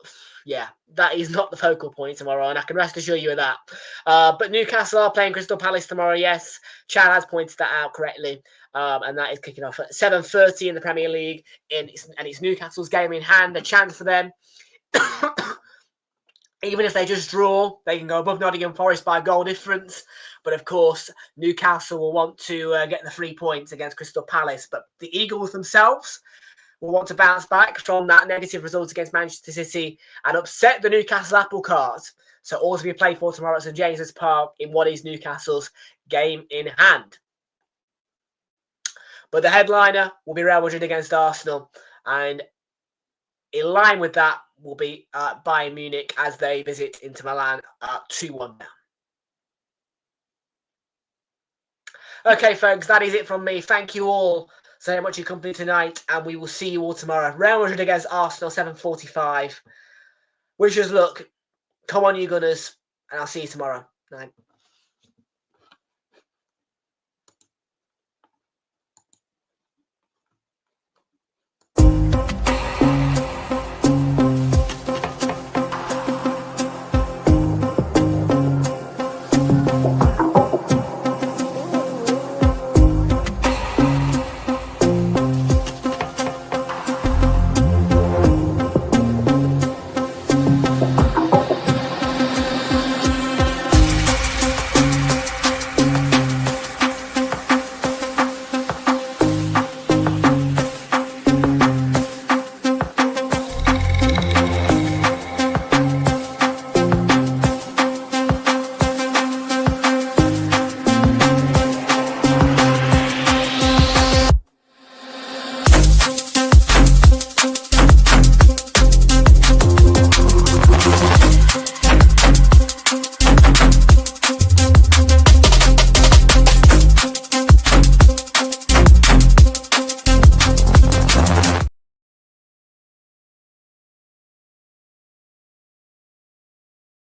yeah, that is not the focal point tomorrow, and I can rest assure you of that. But Newcastle are playing Crystal Palace tomorrow, yes. Chad has pointed that out correctly, and that is kicking off at 7:30 in the Premier League, and it's Newcastle's game in hand, a chance for them. Even if they just draw, they can go above Nottingham Forest by a goal difference. But of course, Newcastle will want to get the 3 points against Crystal Palace. But the Eagles themselves will want to bounce back from that negative result against Manchester City and upset the Newcastle apple cart. So all to be played for tomorrow at St James's Park in what is Newcastle's game in hand. But the headliner will be Real Madrid against Arsenal. And in line with that will be Bayern Munich as they visit Inter Milan 2-1 down. Okay, folks, that is it from me. Thank you all so much for your company tonight, and we will see you all tomorrow. Real Madrid against Arsenal, 7:45. Wish us luck. Come on, you Gunners, and I'll see you tomorrow. Night.